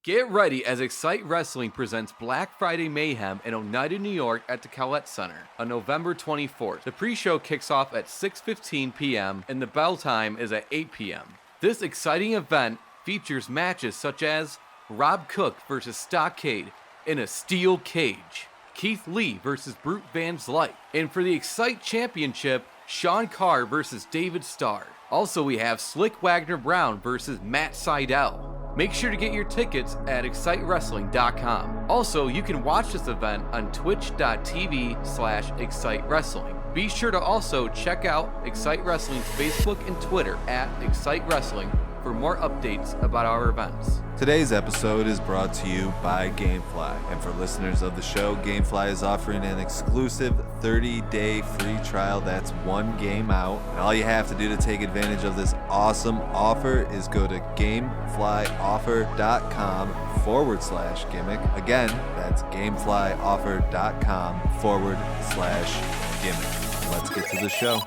Get ready as Excite Wrestling presents Black Friday Mayhem in Oneida, New York at the Collette Center on November 24th. The pre-show kicks off at 6:15 p.m. and the bell time is at 8 p.m. This exciting event features matches such as Rob Cook versus Stockade in a steel cage, Keith Lee versus Brute Van Zlyke, and for the Excite Championship, Sean Carr versus David Starr. Also, we have Slick Wagner Brown versus Matt Seidel. Make sure to get your tickets at excitewrestling.com. Also, you can watch this event on twitch.tv/excitewrestling. Be sure to also check out Excite Wrestling's Facebook and Twitter at Excite Wrestling for more updates about our events. Today's episode is brought to you by Gamefly. And for listeners of the show, Gamefly is offering an exclusive 30-day free trial that's one game out. And all you have to do to take advantage of this awesome offer is go to gameflyoffer.com/gimmick. Again, that's gameflyoffer.com/gimmick. Let's get to the show.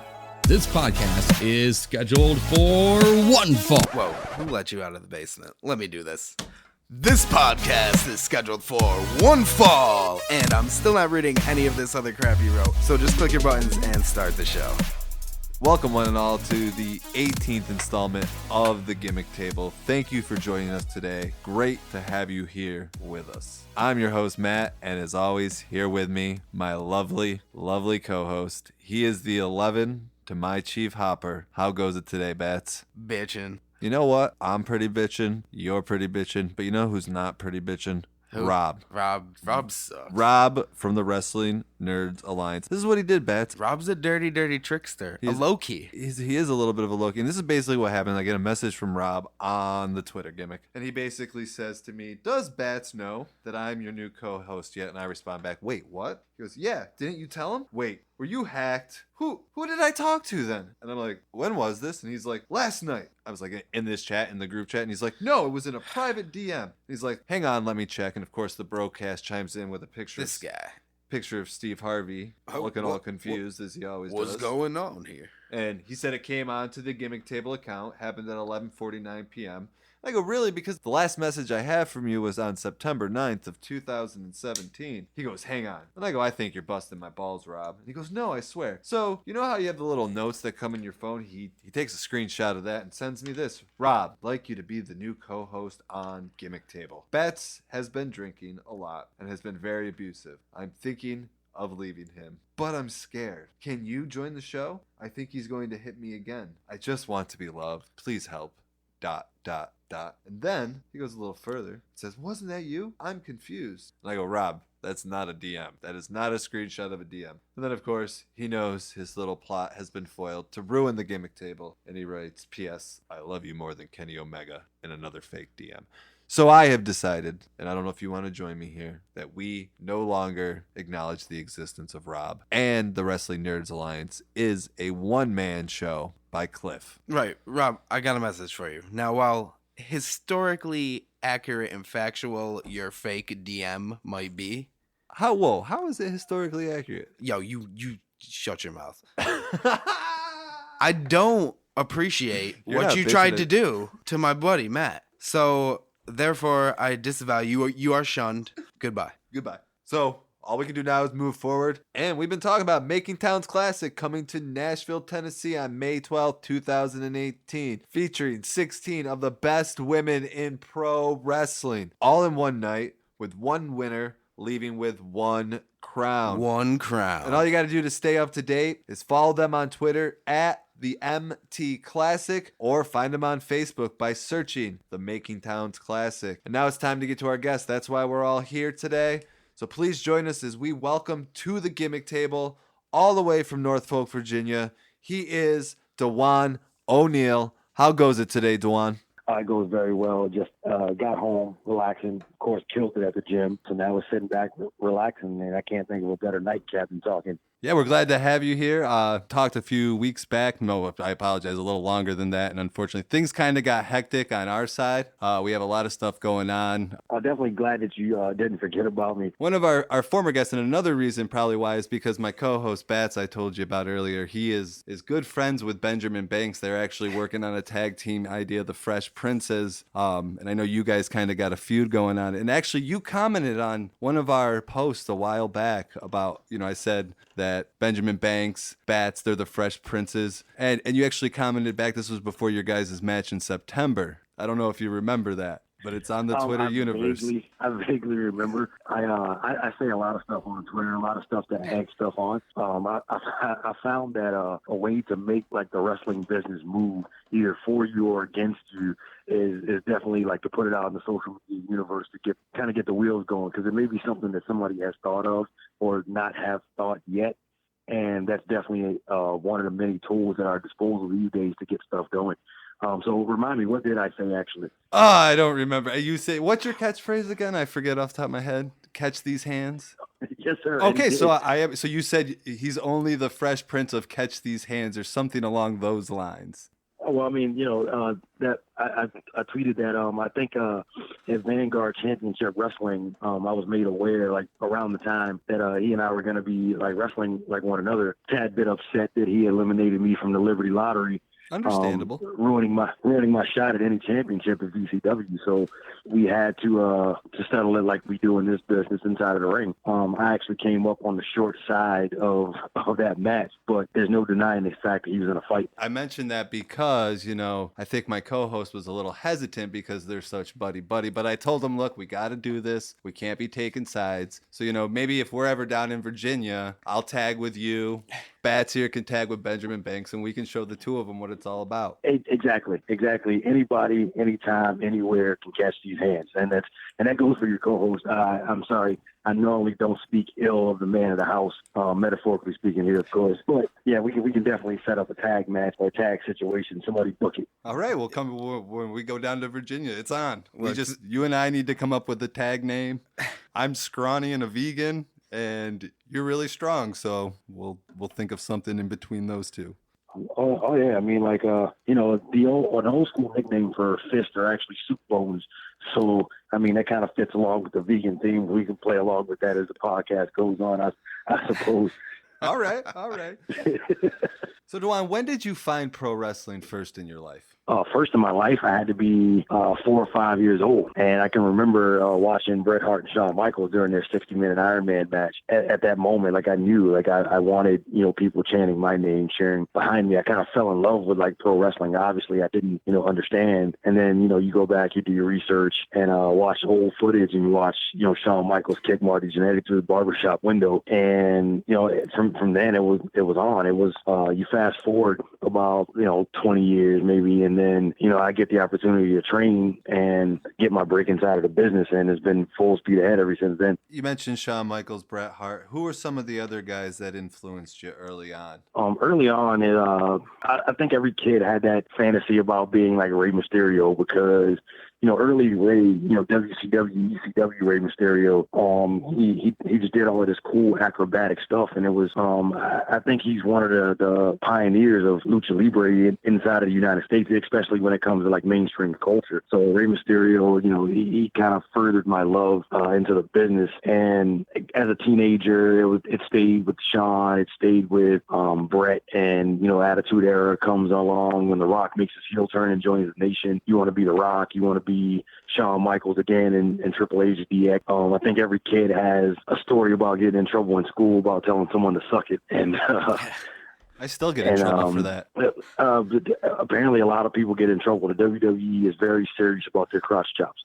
This podcast is scheduled for one fall. Whoa, who let you out of the basement? Let me do this. This podcast is scheduled for one fall, and I'm still not reading any of this other crap you wrote, so just click your buttons and start the show. Welcome one and all to the 18th installment of the Gimmick Table. Thank you for joining us today. Great to have you here with us. I'm your host, Matt, and as always, here with me, my lovely, lovely co-host. He is the 11 to my Chief Hopper. How goes it today, Bats? Bitchin'. You know what? I'm pretty bitchin'. You're pretty bitchin'. But you know who's not pretty bitchin'? Who? Rob. Rob sucks. Rob from the Wrestling Nerds Alliance. This is what he did, Bats. Rob's a dirty, dirty trickster. A low-key. He is a little bit of a low-key. And this is basically what happened. I get a message from Rob on the Twitter Gimmick. And he basically says to me, does Bats know that I'm your new co-host yet? And I respond back, wait, what? He goes, yeah, didn't you tell him? Wait, were you hacked? Who did I talk to then? And I'm like, when was this? And he's like, last night. I was like, in this chat, in the group chat. And he's like, no, it was in a private DM. He's like, hang on, let me check. And of course, the broadcast chimes in with a picture. This guy. Picture of Steve Harvey looking all confused as he always does. What's going on here? And he said it came onto the Gimmick Table account, happened at 11:49 p.m. I go, really? Because the last message I have from you was on September 9th of 2017. He goes, hang on. And I go, I think you're busting my balls, Rob. And he goes, no, I swear. So, you know how you have the little notes that come in your phone? He takes a screenshot of that and sends me this. Rob, I'd like you to be the new co-host on Gimmick Table. Bats has been drinking a lot and has been very abusive. I'm thinking of leaving him, but I'm scared. Can you join the show? I think he's going to hit me again. I just want to be loved. Please help. ... And then he goes a little further. Says, wasn't that you? I'm confused. And I go, Rob, that's not a DM. That is not a screenshot of a DM. And then, of course, he knows his little plot has been foiled to ruin the Gimmick Table. And he writes, P.S. I love you more than Kenny Omega, in another fake DM. So I have decided, and I don't know if you want to join me here, that we no longer acknowledge the existence of Rob. And the Wrestling Nerds Alliance is a one-man show by Cliff. Right, Rob, I got a message for you. Now, while historically accurate and factual your fake DM might be. How is it historically accurate? Yo, you shut your mouth. I don't appreciate what you tried to do to my buddy, Matt. So, therefore, I disavow you. You are shunned. Goodbye. So, all we can do now is move forward. And we've been talking about Making Towns Classic coming to Nashville, Tennessee on May 12th, 2018, featuring 16 of the best women in pro wrestling, all in one night with one winner leaving with one crown. One crown. And all you got to do to stay up to date is follow them on Twitter at the MT Classic, or find them on Facebook by searching the Making Towns Classic. And now it's time to get to our guest. That's why we're all here today. So please join us as we welcome to the Gimmick Table, all the way from Norfolk, Virginia. He is DeJuan O'Neal. How goes it today, DeJuan? It goes very well. Just got home, relaxing. Of course, killed it at the gym. So now we're sitting back, relaxing, and I can't think of a better nightcap than talking Yeah, we're glad to have you here. Talked a few weeks back. No, I apologize, a little longer than that. And unfortunately, things kind of got hectic on our side. We have a lot of stuff going on. I'm definitely glad that you didn't forget about me. One of our former guests, and another reason probably why, is because my co-host Bats, I told you about earlier, he is good friends with Benjamin Banks. They're actually working on a tag team idea, the Fresh Princes. And I know you guys kind of got a feud going on. And actually, you commented on one of our posts a while back about, I said that Benjamin Banks, Bats, they're the Fresh Princes. And you actually commented back, this was before your guys' match in September. I don't know if you remember that, but it's on the Twitter universe. I vaguely remember. I say a lot of stuff on Twitter, a lot of stuff that I stuff on. I found that a way to make like the wrestling business move either for you or against you is definitely like to put it out in the social media universe to get the wheels going, because it may be something that somebody has thought of or not have thought yet. And that's definitely one of the many tools at our disposal these days to get stuff going. So remind me, what did I say actually? Oh, I don't remember. You say, what's your catchphrase again? I forget off the top of my head. Catch these hands. Yes, sir. Okay, so you said he's only the Fresh Prince of Catch These Hands, or something along those lines. Well, I mean, that I tweeted that I think at Vanguard Championship Wrestling, I was made aware like around the time that he and I were going to be like wrestling like one another. Tad bit upset that he eliminated me from the Liberty Lottery. Understandable. Ruining my shot at any championship at VCW. So we had to settle it like we do in this business inside of the ring. I actually came up on the short side of that match, but there's no denying the fact that he was in a fight. I mentioned that because, I think my co-host was a little hesitant because they're such buddy-buddy, but I told him, look, we got to do this. We can't be taking sides. So, maybe if we're ever down in Virginia, I'll tag with you. Bats here can tag with Benjamin Banks, and we can show the two of them what it's all about. Exactly. Anybody, anytime, anywhere can catch these hands, and that goes for your co-host. I'm sorry, I normally don't speak ill of the man of the house, metaphorically speaking here, of course. But yeah, we can definitely set up a tag match or a tag situation. Somebody book it. All right, we'll come when we go down to Virginia. It's on. You and I need to come up with the tag name. I'm scrawny and a vegan, and you're really strong, so we'll think of something in between those two. Oh yeah, I mean, like an old school nickname for fist are actually soup bones. So I mean, that kind of fits along with the vegan theme. We can play along with that as the podcast goes on, I suppose. All right. So DeJuan, when did you find pro wrestling first in your life? First in my life, I had to be 4 or 5 years old. And I can remember watching Bret Hart and Shawn Michaels during their 60-minute Iron Man match. At that moment, like I knew, like I wanted, people chanting my name, cheering behind me. I kind of fell in love with like pro wrestling. Obviously, I didn't, understand. And then, you go back, you do your research and watch old footage and you watch, Shawn Michaels kick Marty Jannetty through the barbershop window. And, from then it was on. It was, you fast forward about, 20 years maybe. And then, I get the opportunity to train and get my break inside of the business, and it's been full speed ahead ever since then. You mentioned Shawn Michaels, Bret Hart. Who are some of the other guys that influenced you early on? Early on, I think every kid had that fantasy about being like Rey Mysterio, because early Ray, WCW, ECW Rey Mysterio, he just did all of this cool acrobatic stuff, and it was, I think he's one of the pioneers of lucha libre inside of the United States, especially when it comes to like mainstream culture. So Rey Mysterio, he kind of furthered my love into the business, and as a teenager, it stayed with Shawn, it stayed with Bret, and Attitude Era comes along when The Rock makes his heel turn and joins the Nation. You want to be The Rock, you want to be Shawn Michaels again and Triple H DX. I think every kid has a story about getting in trouble in school, about telling someone to suck it. And I still get in trouble for that. Apparently a lot of people get in trouble. The WWE is very serious about their crotch chops.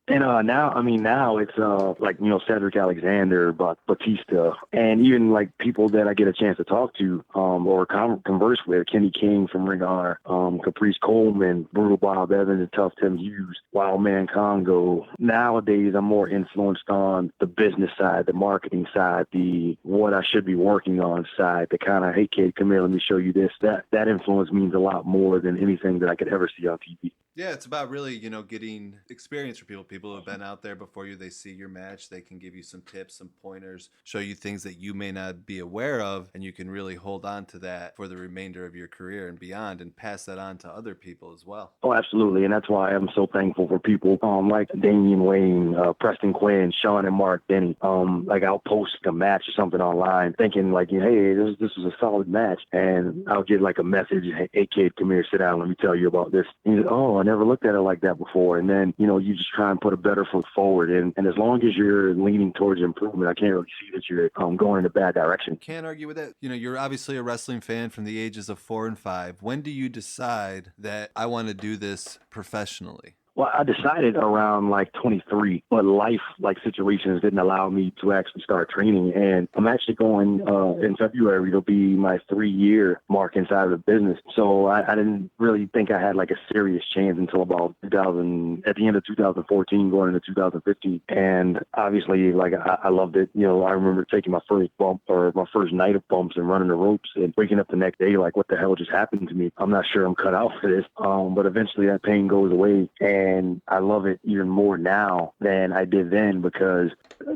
And now it's like Cedric Alexander, Batista, and even like people that I get a chance to talk to or converse with, Kenny King from Ring of Honor, Caprice Coleman, Brutal Bob Evans, and Tough Tim Hughes, Wild Man Congo. Nowadays, I'm more influenced on the business side, the marketing side, the what I should be working on side, the kind of, hey kid, come here, let me show you this. That influence means a lot more than anything that I could ever see on TV. Yeah, it's about really, getting experience for people who have been out there before you. They see your match, they can give you some tips, some pointers, show you things that you may not be aware of, and you can really hold on to that for the remainder of your career and beyond, and pass that on to other people as well. Oh, absolutely. And that's why I'm so thankful for people like Damian Wayne, Preston Quinn, Sean and Mark Denny. Like I'll post a match or something online thinking like, hey, this was a solid match. And I'll get like a message, hey kid, come here, sit down, let me tell you about this. And he's like, oh, I never looked at it like that before. And then, you just try and put a better foot forward. And as long as you're leaning towards improvement, I can't really see that you're going in a bad direction. Can't argue with that. You're obviously a wrestling fan from the ages of 4 and 5. When do you decide that I want to do this professionally? Well, I decided around like 23, but life situations didn't allow me to actually start training. And I'm actually going in February. It'll be my 3-year mark inside of the business. So I didn't really think I had like a serious chance until about at the end of 2014, going into 2015. And obviously, like I loved it. I remember taking my first bump or my first night of bumps and running the ropes and waking up the next day like, what the hell just happened to me? I'm not sure I'm cut out for this. But eventually that pain goes away. And I love it even more now than I did then because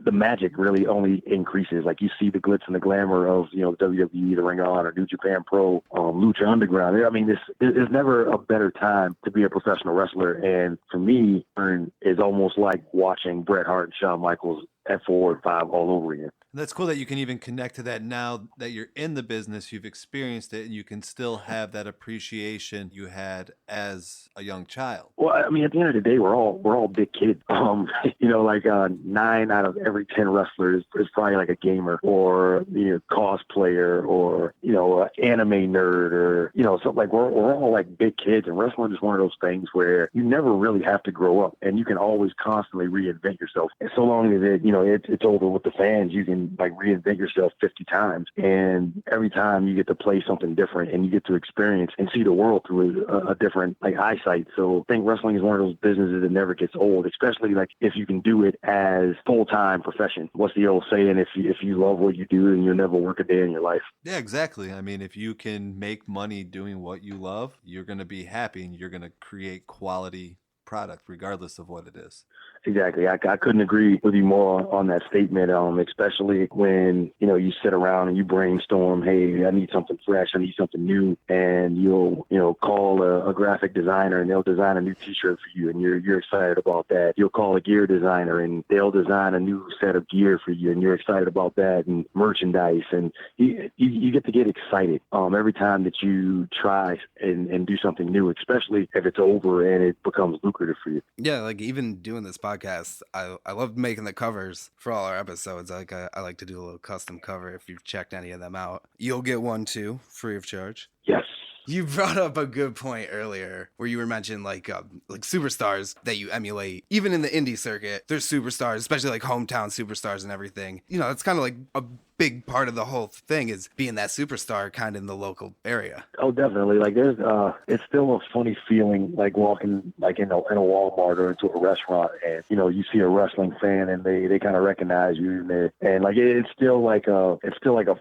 the magic really only increases. Like you see the glitz and the glamour of, WWE, the Ring of Honor, New Japan Pro, Lucha Underground. I mean, there's never a better time to be a professional wrestler. And for me, it's almost like watching Bret Hart and Shawn Michaels at 4 and 5 all over again. That's cool that you can even connect to that now that you're in the business, you've experienced it, and you can still have that appreciation you had as a young child. Well, I mean, at the end of the day, we're all big kids. Like 9 out of every 10 wrestlers is probably like a gamer or cosplayer or anime nerd or something. Like we're all like big kids, and wrestling is one of those things where you never really have to grow up, and you can always constantly reinvent yourself. And so long as it's over with the fans, you can like reinvent yourself 50 times, and every time you get to play something different and you get to experience and see the world through a different like eyesight. So I think wrestling is one of those businesses that never gets old, especially like if you can do it as full-time profession. What's the old saying? If you love what you do, then you'll never work a day in your life. Yeah, exactly. I mean, if you can make money doing what you love, you're going to be happy and you're going to create quality product regardless of what it is. Exactly. I couldn't agree with you more on that statement, especially when, you sit around and you brainstorm, hey, I need something fresh, I need something new, and you'll, call a graphic designer and they'll design a new t-shirt for you and you're excited about that. You'll call a gear designer and they'll design a new set of gear for you and you're excited about that, and merchandise, and you get to get excited every time that you try and do something new, especially if it's over and it becomes lucrative for you. Yeah, like even doing this podcast, I love making the covers for all our episodes. Like I like to do a little custom cover. If you've checked any of them out, you'll get one too, free of charge. Yes. You brought up a good point earlier where you were mentioning like superstars that you emulate. Even in the indie circuit, there's superstars, especially like hometown superstars and everything. It's kind of like a big part of the whole thing is being that superstar kind of in the local area. Oh, definitely. Like there's, it's still a funny feeling like walking like in a Walmart or into a restaurant, and you see a wrestling fan and they kind of recognize you, and like it's still like a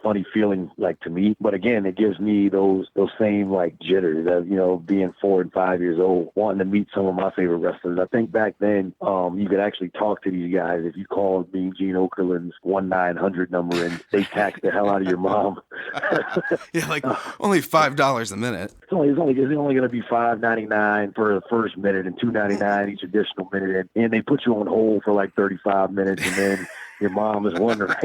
funny feeling like to me. But again, it gives me those same like jitters of being 4 and 5 years old, wanting to meet some of my favorite wrestlers. I think back then you could actually talk to these guys if you called Mean Gene Okerlund's 1-900 number and they tax the hell out of your mom. Yeah, like only $5 a minute. It's only going to be $5.99 for the first minute and $2.99 each additional minute, and they put you on hold for like 35 minutes, and then your mom is wondering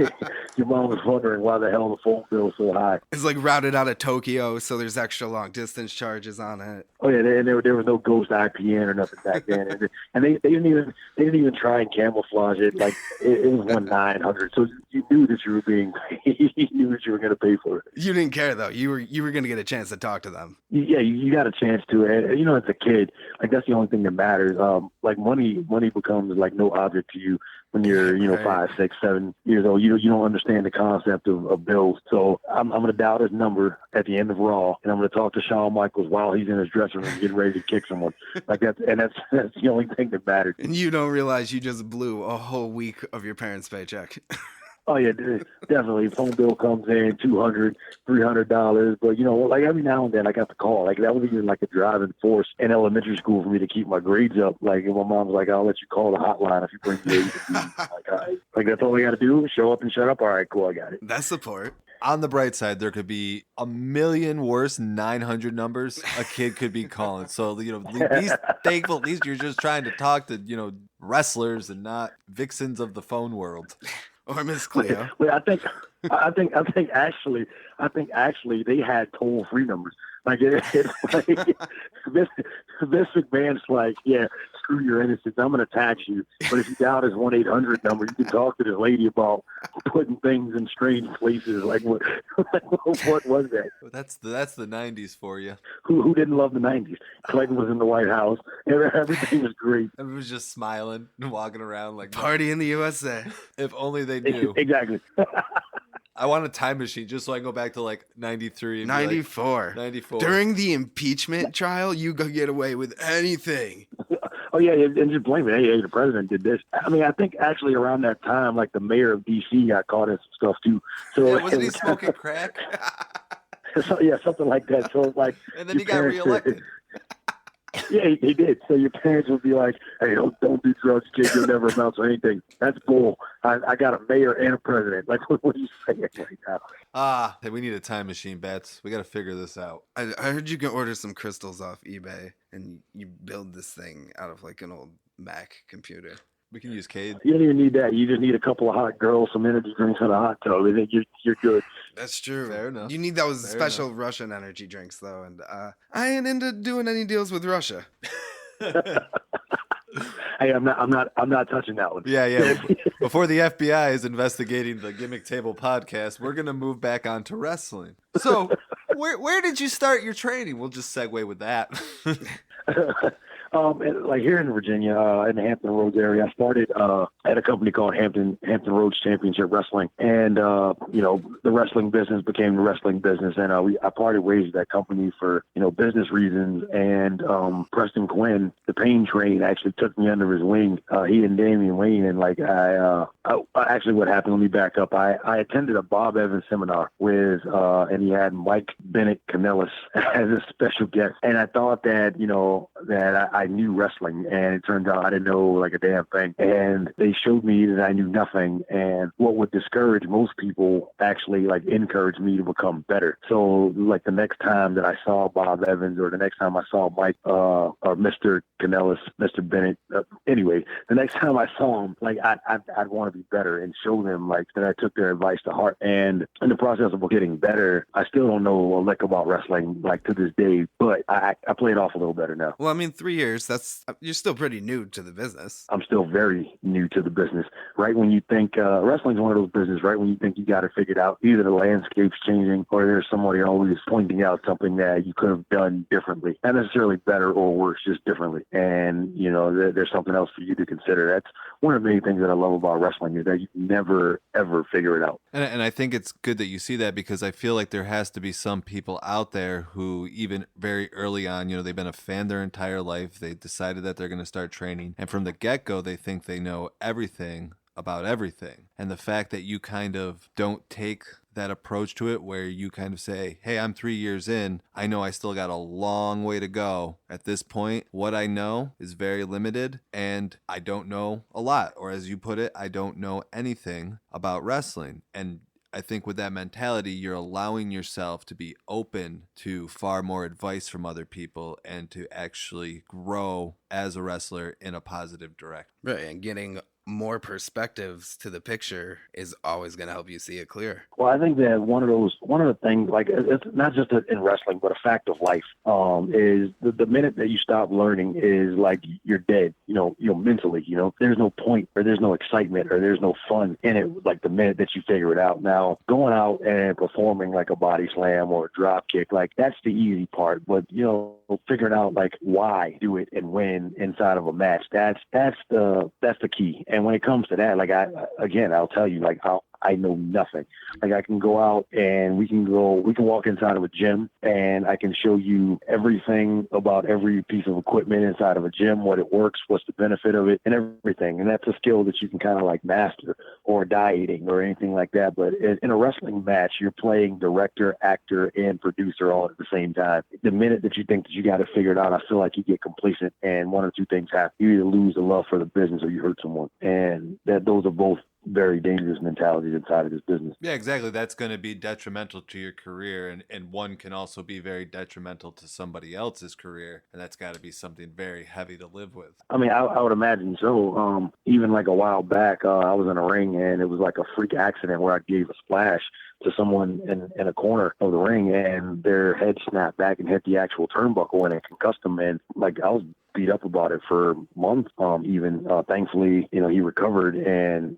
why the hell the phone bill is so high. It's like routed out of Tokyo, so there's extra long distance charges on it. Oh yeah, and there was no ghost IPN or nothing back then, and they didn't even try and camouflage it. Like it was 1-900, so you knew that you were being paid. You knew that you were going to pay for it. You didn't care though. You were going to get a chance to talk to them. Yeah, you got a chance to, and as a kid, like that's the only thing that matters. Like money becomes like no object to you when you're, right. 5, 6, 7 years old. You don't understand the concept of bills. So I'm going to dial his number at the end of Raw, and I'm going to talk to Shawn Michaels while he's in his dressing room getting ready to kick someone. Like that's the only thing that matters. And you don't realize you just blew a whole week of your parents' paycheck. Oh yeah, definitely. Phone bill comes in $200, $300, but like every now and then I got the call. Like that was even like a driving force in elementary school for me to keep my grades up. Like my mom's like, "I'll let you call the hotline if you bring your A's and B's." Like, all right. Like that's all I got to do: show up and shut up. All right, cool, I got it. That's support. On the bright side, there could be a million worse 900 numbers a kid could be calling. So, be thankful. At least you're just trying to talk to, wrestlers and not vixens of the phone world. Or Miss Cleo. Well, I think actually they had toll-free numbers. Like it's like Vince McMahon's like, yeah, screw your innocence. I'm going to tax you. But if you dial this 1-800 number, you can talk to this lady about putting things in strange places. Like what was that? That's the 90s for you. Who didn't love the 90s? Clinton was in the White House. Everything was great. Everyone was just smiling and walking around like Party in the USA. If only they knew. Exactly. I want a time machine just so I can go back to like 93 and 94. 94. During the impeachment trial, you could get away with anything. Oh yeah, and just blame it. Hey, the president did this. I mean, I think actually around that time, like the mayor of D.C. got caught in some stuff too. So yeah, wasn't he smoking crack? So, yeah, something like that. So it's like, and then he got reelected. Yeah, he did. So your parents would be like, "Hey, don't do drugs, kid. You'll never amount to anything." That's bull. I got a mayor and a president. Like, what are you saying right now? Hey, we need a time machine, Bats. We got to figure this out. I heard you can order some crystals off eBay, and you build this thing out of like an old Mac computer. We can use Cade. You don't even need that. You just need a couple of hot girls, some energy drinks, and a hot tub. I think you're good. That's true. Fair enough. You need those Fair special enough. Russian energy drinks, though, and I ain't into doing any deals with Russia. Hey, I'm not touching that one. Yeah. Before the FBI is investigating the Gimmick Table podcast, we're gonna move back onto wrestling. So, where did you start your training? We'll just segue with that. Like here in Virginia, in the Hampton Roads area, I started at a company called Hampton Roads Championship Wrestling, and the wrestling business became the wrestling business, and I parted ways with that company for business reasons. And Preston Quinn, the Pain Train, actually took me under his wing. He and Damian Wayne, and like I actually what happened. Let me back up. I attended a Bob Evans seminar with and he had Mike Bennett Canellis as a special guest, and I thought that that I knew wrestling, and it turns out I didn't know like a damn thing. And they showed me that I knew nothing, and what would discourage most people actually like encouraged me to become better. So like the next time that I saw Bob Evans, or the next time I saw Mike or Mr. Canellis, Mr. Bennett, anyway, the next time I saw him, like I'd want to be better and show them like that I took their advice to heart. And in the process of getting better, I still don't know a lick about wrestling like to this day, but I play it off a little better now. Well, I mean, 3 years. You're still pretty new to the business. I'm still very new to the business. Right when you think wrestling's one of those businesses, right when you think you got it figured out, either the landscape's changing or there's somebody always pointing out something that you could have done differently, not necessarily better or worse, just differently. And there's something else for you to consider. That's one of the main things that I love about wrestling, is that you never ever figure it out. And I think it's good that you see that, because I feel like there has to be some people out there who even very early on, they've been a fan their entire life. They decided that they're going to start training, and from the get-go they think they know everything about everything. And the fact that you kind of don't take that approach to it, where you kind of say, hey, I'm 3 years in, I know I still got a long way to go. At this point, what I know is very limited, and I don't know a lot, or as you put it, I don't know anything about wrestling. And I think with that mentality, you're allowing yourself to be open to far more advice from other people and to actually grow as a wrestler in a positive direction. Right, and getting more perspectives to the picture is always going to help you see it clear. Well, I think that one of the things, like it's not just in wrestling, but a fact of life, is the minute that you stop learning is like you're dead, mentally, there's no point, or there's no excitement, or there's no fun in it. Like the minute that you figure it out. Now, going out and performing like a body slam or a drop kick, like that's the easy part, but figuring out like why do it and when inside of a match, that's the key. And when it comes to that, like I'll tell you, like I know nothing. Like, I can go out and we can walk inside of a gym, and I can show you everything about every piece of equipment inside of a gym, what it works, what's the benefit of it, and everything. And that's a skill that you can kind of like master, or dieting or anything like that. But in a wrestling match, you're playing director, actor, and producer all at the same time. The minute that you think that you got to figure it out, I feel like you get complacent, and one or two things happen. You either lose the love for the business or you hurt someone. And those are both very dangerous mentalities inside of this business. Yeah, exactly. That's going to be detrimental to your career, and one can also be very detrimental to somebody else's career, and that's got to be something very heavy to live with. I mean, I would imagine so. Even like a while back, I was in a ring, and it was like a freak accident where I gave a splash to someone in a corner of the ring, and their head snapped back and hit the actual turnbuckle, and it concussed them. And like, I was beat up about it for months. Thankfully, he recovered, and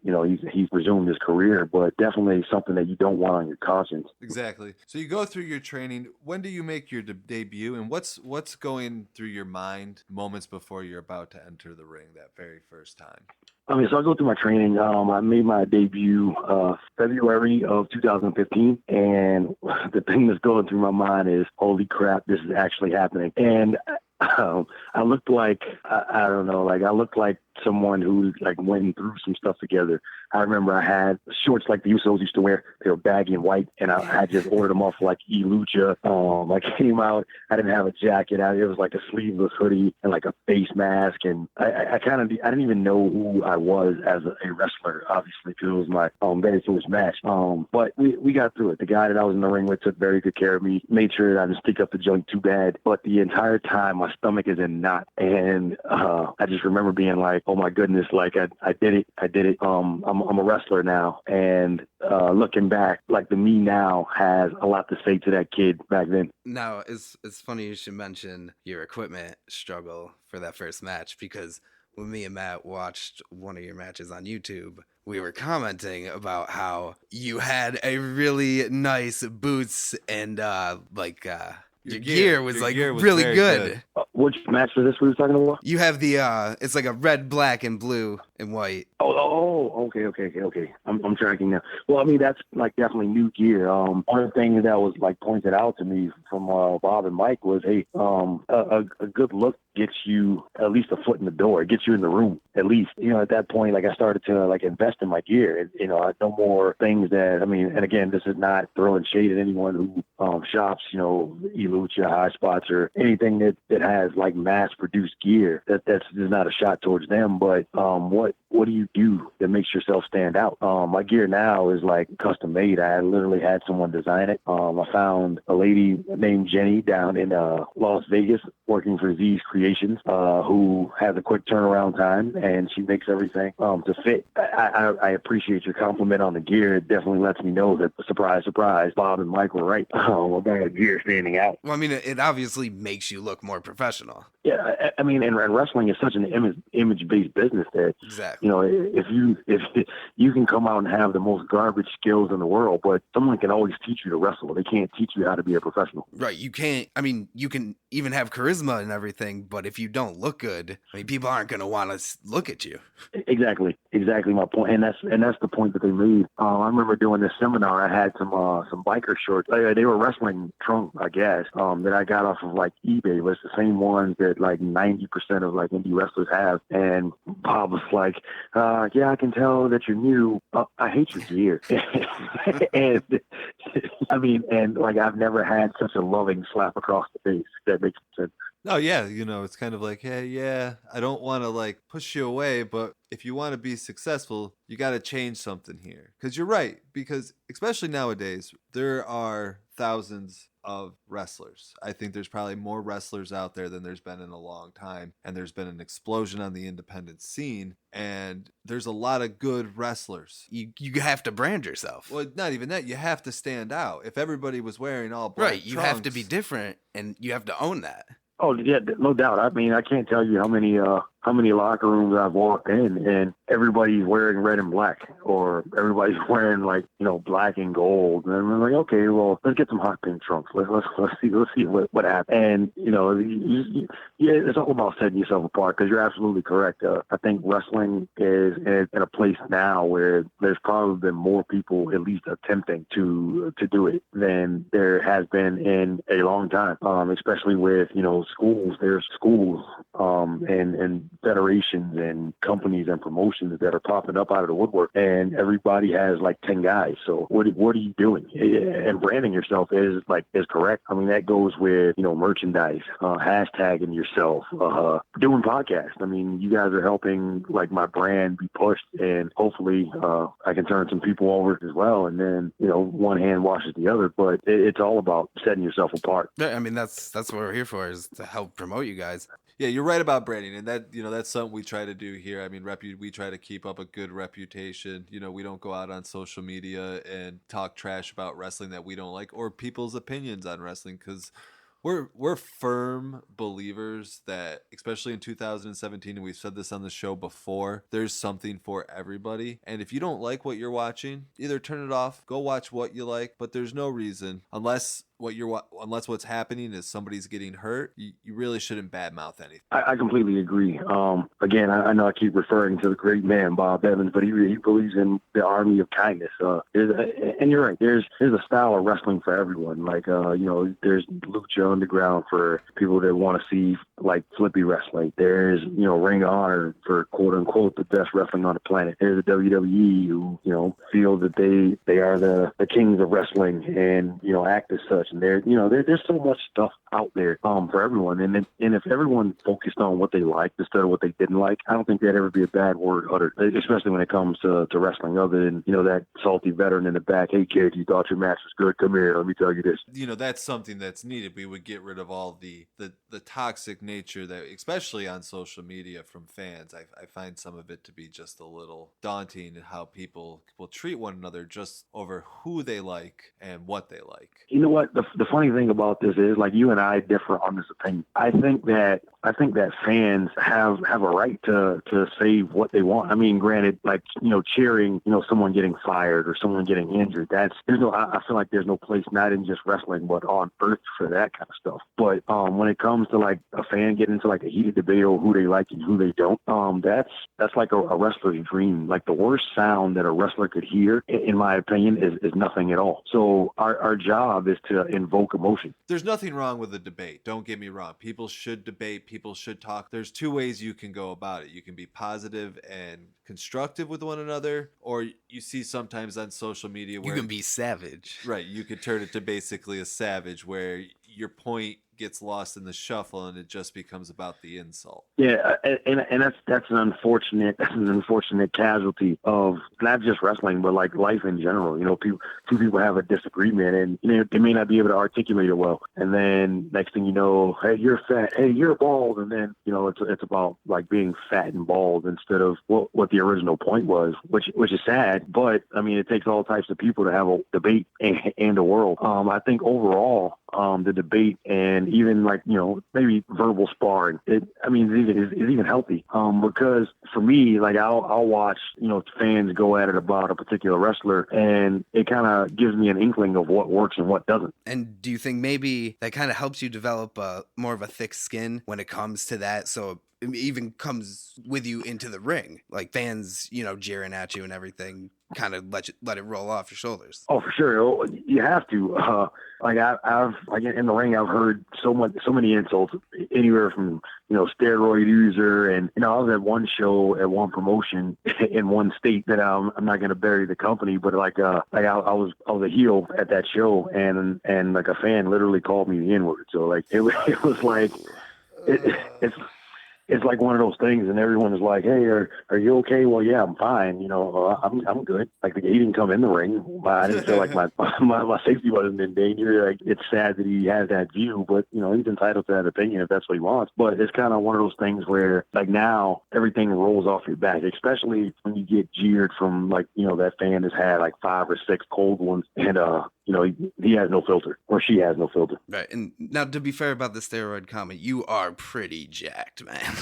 he's resumed his career, but definitely something that you don't want on your conscience. Exactly. So you go through your training. When do you make your debut, and what's going through your mind moments before you're about to enter the ring that very first time? So I go through my training. I made my debut February of 2015, and the thing that's going through my mind is, holy crap, this is actually happening. And I looked like, I don't know, like I looked like someone who like went through some stuff together. I remember I had shorts like the Usos used to wear. They were baggy and white, and I just ordered them off like Lucha. I came out, I didn't have a jacket. It was like a sleeveless hoodie and like a face mask, and I didn't even know who I was as a wrestler, obviously, because it was my very first match. But we got through it. The guy that I was in the ring with took very good care of me, made sure that I didn't stick up the joint too bad. But the entire time, my stomach is in knots, and I just remember being like, oh my goodness, like I did it. I'm a wrestler now, and looking back, like the me now has a lot to say to that kid back then. Now, it's funny you should mention your equipment struggle for that first match, because when me and Matt watched one of your matches on YouTube, we were commenting about how you had a really nice boots, and your gear was really good. Which match was this we were talking about? You have the it's like a red, black, and blue and white. Okay. I'm tracking now. Well, I mean, that's like definitely new gear. One of the things that was like pointed out to me from Bob and Mike was, hey, a good look gets you at least a foot in the door. It gets you in the room, at least. At that point, like I started to like invest in my gear. No more things that, I mean, and again, this is not throwing shade at anyone who shops, Lucha, High Spots, or anything that has like mass-produced gear. That's not a shot towards them, but what do you do that makes yourself stand out? My gear now is like custom made. I literally had someone design it. I found a lady named Jenny down in Las Vegas working for Z's Creations, who has a quick turnaround time, and she makes everything to fit. I appreciate your compliment on the gear. It definitely lets me know that, surprise, surprise, Bob and Mike were right about gear standing out. Well, I mean, it obviously makes you look more professional. Yeah, I mean, and wrestling is such an image-based business that, exactly. If you can come out and have the most garbage skills in the world, but someone can always teach you to wrestle. They can't teach you how to be a professional. Right. You can't. I mean, you can even have charisma and everything, but if you don't look good, I mean, people aren't going to want to look at you. Exactly my point, and that's the point that they made. I remember doing this seminar. I had some biker shorts. They were wrestling trunks, I guess, that I got off of like eBay. But it's the same ones that like 90% of like indie wrestlers have. And Bob was like, "Yeah, I can tell that you're new. I hate your gear." And I mean, and like I've never had such a loving slap across the face. That makes sense. Oh, yeah, it's kind of like, hey, yeah, I don't want to like push you away, but if you want to be successful, you got to change something here. Because you're right, because especially nowadays, there are thousands of wrestlers. I think there's probably more wrestlers out there than there's been in a long time, and there's been an explosion on the independent scene, and there's a lot of good wrestlers. You have to brand yourself. Well, not even that. You have to stand out. If everybody was wearing all black right, you trunks, have to be different, and you have to own that. Oh yeah, no doubt. I mean, I can't tell you how how many locker rooms I've walked in and everybody's wearing red and black, or everybody's wearing like, black and gold. And I'm like, okay, well, let's get some hot pink trunks. Let's see what happens. And, it's all about setting yourself apart, because you're absolutely correct. I think wrestling is in a place now where there's probably been more people at least attempting to do it than there has been in a long time, especially with, schools. There's schools and federations and companies and promotions that are popping up out of the woodwork, and everybody has like 10 guys. So what are you doing? And branding yourself is correct. I mean, that goes with, merchandise, hashtagging yourself, doing podcasts. I mean, you guys are helping like my brand be pushed, and hopefully I can turn some people over as well. And then, one hand washes the other, but it's all about setting yourself apart. Yeah, I mean, that's what we're here for, is to help promote you guys. Yeah, you're right about branding, and that that's something we try to do here. I mean, we try to keep up a good reputation. We don't go out on social media and talk trash about wrestling that we don't like, or people's opinions on wrestling, because we're firm believers that, especially in 2017, and we've said this on the show before, there's something for everybody. And if you don't like what you're watching, either turn it off, go watch what you like, but there's no reason, unless what's happening is somebody's getting hurt, you really shouldn't badmouth anything. I completely agree. Again, I know I keep referring to the great man Bob Evans, but he believes in the army of kindness. And you're right. There's a style of wrestling for everyone. Like there's Lucha Underground for people that want to see like flippy wrestling. There's Ring of Honor for quote unquote the best wrestling on the planet. There's the WWE who feel that they are the kings of wrestling and act as such. And there's so much stuff out there for everyone. And if everyone focused on what they liked instead of what they didn't like, I don't think that'd ever be a bad word uttered, especially when it comes to wrestling. Other than that salty veteran in the back, hey kid, you thought your match was good? Come here, let me tell you this. That's something that's needed. We would get rid of all the toxic nature that, especially on social media, from fans. I find some of it to be just a little daunting, how people treat one another just over who they like and what they like. You know what? The funny thing about this is, like, you and I differ on this opinion. I think that fans have a right to say what they want. I mean, granted, like, cheering, someone getting fired or someone getting injured. I feel like there's no place, not in just wrestling, but on earth for that kind of stuff. But when it comes to like a fan getting into like a heated debate over who they like and who they don't, that's like a wrestler's dream. Like, the worst sound that a wrestler could hear, in my opinion, is nothing at all. So our job is to invoke emotion. There's nothing wrong with a debate. Don't get me wrong. People should debate. People should talk. There's two ways you can go about it. You can be positive and constructive with one another, or you see sometimes on social media where you can be savage. Right. You could turn it to basically a savage, where your point gets lost in the shuffle and it just becomes about the insult. Yeah, and that's an unfortunate casualty of not just wrestling, but like life in general. Two people have a disagreement, and they may not be able to articulate it well, and then next thing you know, hey, you're fat, hey, you're bald, and then it's about like being fat and bald instead of what the original point was, which is sad. But I mean, it takes all types of people to have a debate and a world. I think overall, the debate and even like maybe verbal sparring, is even healthy, because for me, like, I'll watch fans go at it about a particular wrestler, and it kind of gives me an inkling of what works and what doesn't. And do you think maybe that kind of helps you develop more of a thick skin when it comes to that, so it even comes with you into the ring, like fans jeering at you and everything, kind of let it roll off your shoulders? Oh, for sure. You have to. I've in the ring, I've heard so many insults, anywhere from steroid user, and I was at one show at one promotion in one state that I'm not going to bury the company, but I was a heel at that show, and like a fan literally called me the N-word. So like it was like it's like one of those things, and everyone is like, hey, are you okay? Well, yeah, I'm fine. I'm good. Like, he didn't come in the ring. I didn't feel like my safety wasn't in danger. Like, it's sad that he has that view, but, he's entitled to that opinion if that's what he wants. But it's kind of one of those things where, like, now everything rolls off your back, especially when you get jeered from, like, that fan has had like 5 or 6 cold ones, and, he has no filter, or she has no filter. Right. And now, to be fair about the steroid comment, you are pretty jacked, man.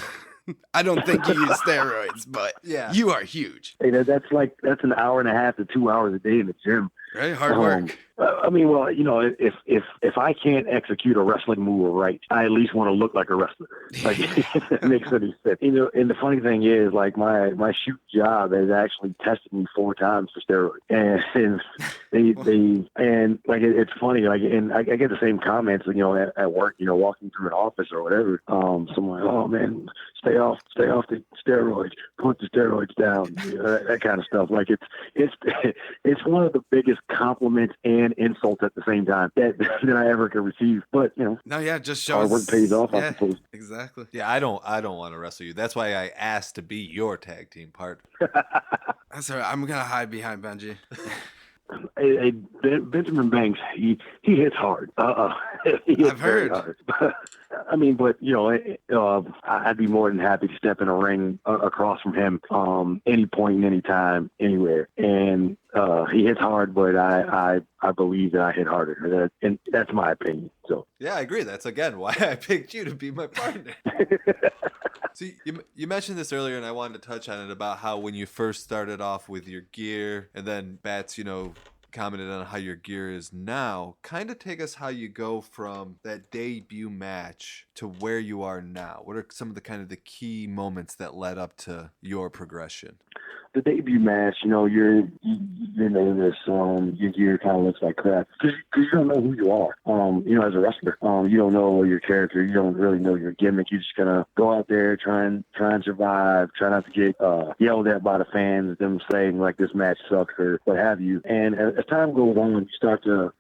I don't think you use steroids, but Yeah. you are huge. Hey, that's an hour and a half to 2 hours a day in the gym. Right? Hard work. I mean, well, if I can't execute a wrestling move right, I at least want to look like a wrestler. Like, if that makes any sense. And the funny thing is, like, my shoot job has actually tested me 4 times for steroids, and it's funny, like, and I get the same comments, at work, walking through an office or whatever. Someone, oh man, stay off the steroids, put the steroids down, that kind of stuff. Like, it's one of the biggest compliments and insults at the same time that I ever could receive. But No, yeah, just shows hard work pays off, I Yeah, suppose. exactly. Yeah, I don't want to wrestle you. That's why I asked to be your tag team partner. That's all right. I'm gonna hide behind Benji. Hey, Benjamin Banks, he hits hard. He hits I've heard. very hard. I mean, but I'd be more than happy to step in a ring across from him, any point, any time, anywhere. And he hits hard, but I believe that I hit harder, and that's my opinion. So Yeah, I agree. That's again why I picked you to be my partner. So you mentioned this earlier, and I wanted to touch on it about how when you first started off with your gear, and then Bats, commented on how your gear is now. Kind of take us how you go from that debut match to where you are now. What are some of the key moments that led up to your progression? The debut match, you're nervous. Your gear kind of looks like crap because you don't know who you are. As a wrestler, you don't know your character. You don't really know your gimmick. You're just gonna go out there, try and survive. Try not to get yelled at by the fans, them saying like this match sucks or what have you. And as time goes on, you start to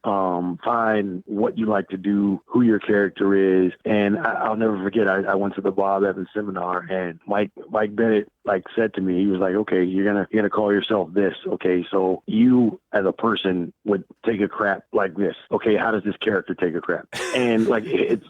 find what you like to do, who your character is. And I'll never forget. I went to the Bob Evans seminar, and Mike Bennett said to me, he was like, "Okay, you're gonna call yourself this. Okay, so you as a person would take a crap like this. Okay, how does this character take a crap?" And it's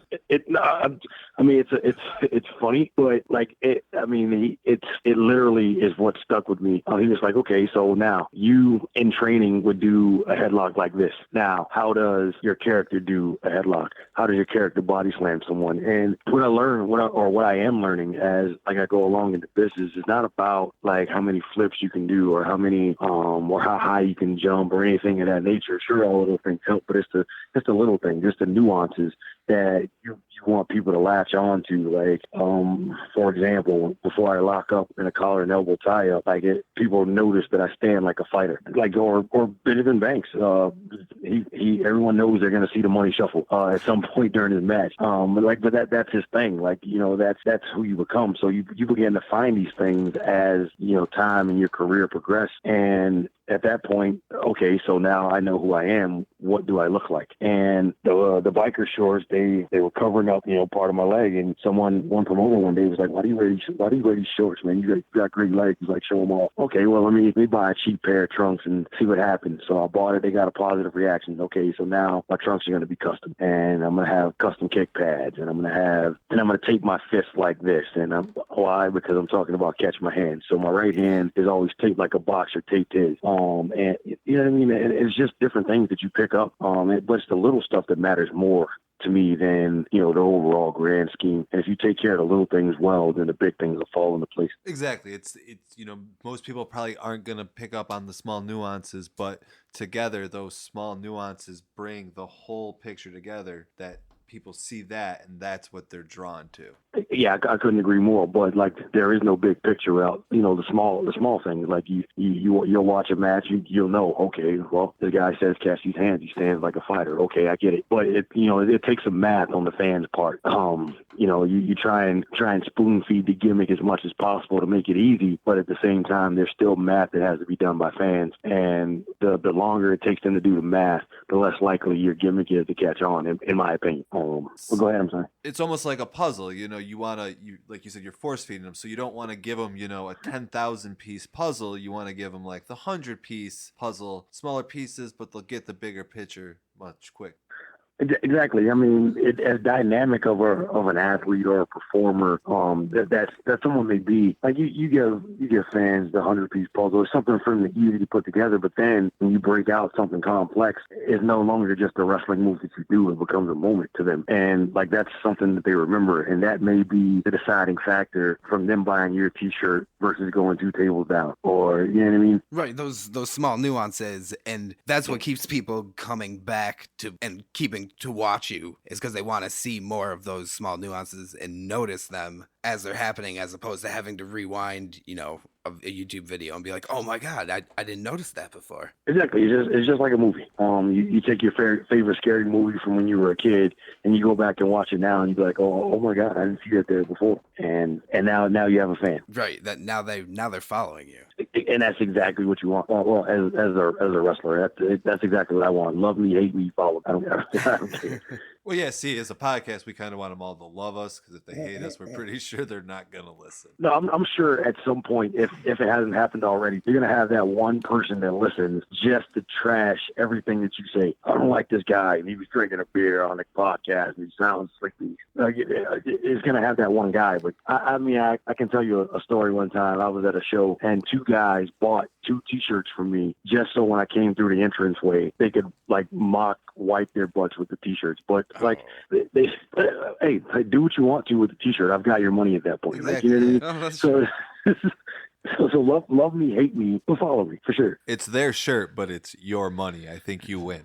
funny, but it literally is what stuck with me. He was like, "Okay, so now you in training would do a headlock like this. Now, how does your character do a headlock? How does your character body slam someone?" And what I am learning as I go along in the business is not about how many flips you can do or how many or how high you can jump or anything of that nature. Sure, all of those things help, but it's the little thing, just the nuances that you want people to latch on to. For example, before I lock up in a collar and elbow tie up, people notice that I stand like a fighter. Or Benjamin Banks, everyone knows they're going to see the money shuffle at some point during his match. But that's his thing. That's who you become. So you begin to find these things as time and your career progress. And at that point, okay, so now I know who I am. What do I look like? And the biker shorts, they were covering up, part of my leg. And one promoter one day was like, "Why do you wear these shorts, man? You got great legs." He's like, "Show them off." Okay, well, let me buy a cheap pair of trunks and see what happens. So I bought it. They got a positive reaction. Okay, so now my trunks are going to be custom, and I'm going to have custom kick pads, and I'm going to tape my fist like this. And why? Because I'm talking about catch my hand. So my right hand is always taped like a boxer taped his. And you know what I mean? And it's just different things that you pick up. But it's the little stuff that matters more to me than the overall grand scheme. And if you take care of the little things well, then the big things will fall into place. Exactly. It's most people probably aren't gonna pick up on the small nuances, but together those small nuances bring the whole picture together. That people see that, and that's what they're drawn to. Yeah, I couldn't agree more. But there is no big picture without the small things. You'll watch a match, you'll know. Okay, well, the guy says catch these hands, he stands like a fighter. Okay, I get it. But it takes some math on the fans' part. You try and spoon feed the gimmick as much as possible to make it easy, but at the same time, there's still math that has to be done by fans. And the longer it takes them to do the math, the less likely your gimmick is to catch on, in my opinion. Well, go ahead. I'm sorry. It's almost like a puzzle. You like you said, you're force feeding them, so you don't want to give them, a 10,000 piece puzzle. You want to give them the 100 piece puzzle, smaller pieces, but they'll get the bigger picture much quicker. Exactly. I mean, as dynamic of an athlete or a performer, that someone may be. Like you give fans the 100-piece puzzle. It's something for them to easy to put together. But then when you break out something complex, it's no longer just a wrestling move that you do. It becomes a moment to them, and like that's something that they remember, and that may be the deciding factor from them buying your T-shirt versus going 2 tables down, or you know what I mean? Right. Those small nuances, and that's what keeps people coming back to and keeping to watch you, is because they want to see more of those small nuances and notice them as they're happening, as opposed to having to rewind, a YouTube video and be like, oh my God, I didn't notice that before. Exactly. It's just like a movie. You take your favorite scary movie from when you were a kid and you go back and watch it now and you be like, oh my God, I didn't see that there before. And now you have a fan. Right. That now they're following you. And that's exactly what you want. Well, as a wrestler, that's exactly what I want. Love me, hate me, follow me. I don't care. Well, yeah, see, as a podcast, we kind of want them all to love us, because if they hate us, we're pretty sure they're not going to listen. No, I'm sure at some point, if it hasn't happened already, you're going to have that one person that listens just to trash everything that you say. I don't like this guy, and he was drinking a beer on the podcast, and he sounds sleepy. It's going to have that one guy. But, I mean, I can tell you a story one time. I was at a show, and 2 guys bought 2 T-shirts for me just so when I came through the entranceway, they could, like, wipe their butts with the T-shirts. But like they hey, do what you want to with the T-shirt. I've got your money at that point. Exactly. Like, you know what I mean? So love me, hate me, but follow me for sure. It's their shirt, but it's your money. I think you win.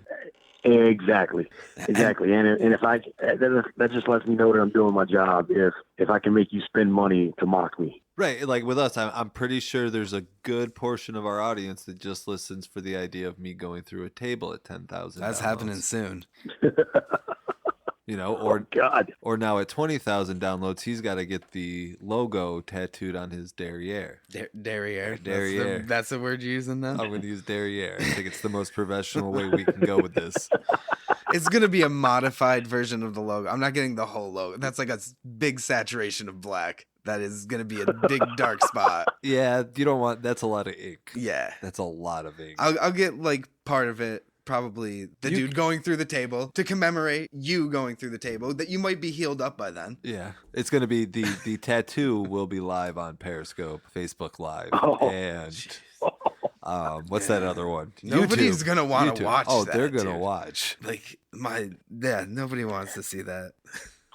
Exactly. And if that just lets me know that I'm doing my job. If I can make you spend money to mock me. Right, like with us, I'm pretty sure there's a good portion of our audience that just listens for the idea of me going through a table at 10,000. That's happening soon. Or God. Or now at 20,000 downloads, he's got to get the logo tattooed on his derriere. Derriere. Derriere. That's the word you're using now? I'm going to use derriere. I think it's the most professional way we can go with this. It's going to be a modified version of the logo. I'm not getting the whole logo. That's like a big saturation of black. That is going to be a big dark spot. Yeah, you don't want, that's a lot of ink. Yeah. That's a lot of ink. I'll get like part of it. Probably the dude going through the table to commemorate you going through the table, that you might be healed up by then. Yeah. It's going to be the tattoo will be live on Periscope, Facebook Live. And what's that other one? Nobody's going to want to watch that. They're going to watch. Like nobody wants to see that.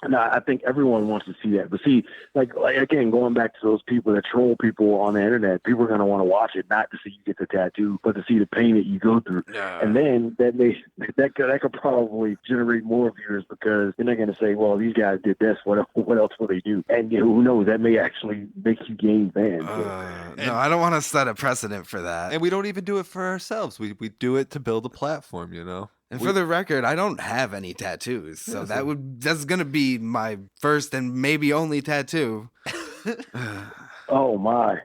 No, I think everyone wants to see that. But see, like again, going back to those people that troll people on the internet, people are going to want to watch it, not to see you get the tattoo, but to see the pain that you go through. Yeah. And then that could probably generate more viewers, because they're not going to say, well, these guys did this. What else will they do? And who knows? That may actually make you gain fans. No, I don't want to set a precedent for that. And we don't even do it for ourselves. We do it to build a platform, And for the record, I don't have any tattoos, so that's gonna be my first and maybe only tattoo. Oh my!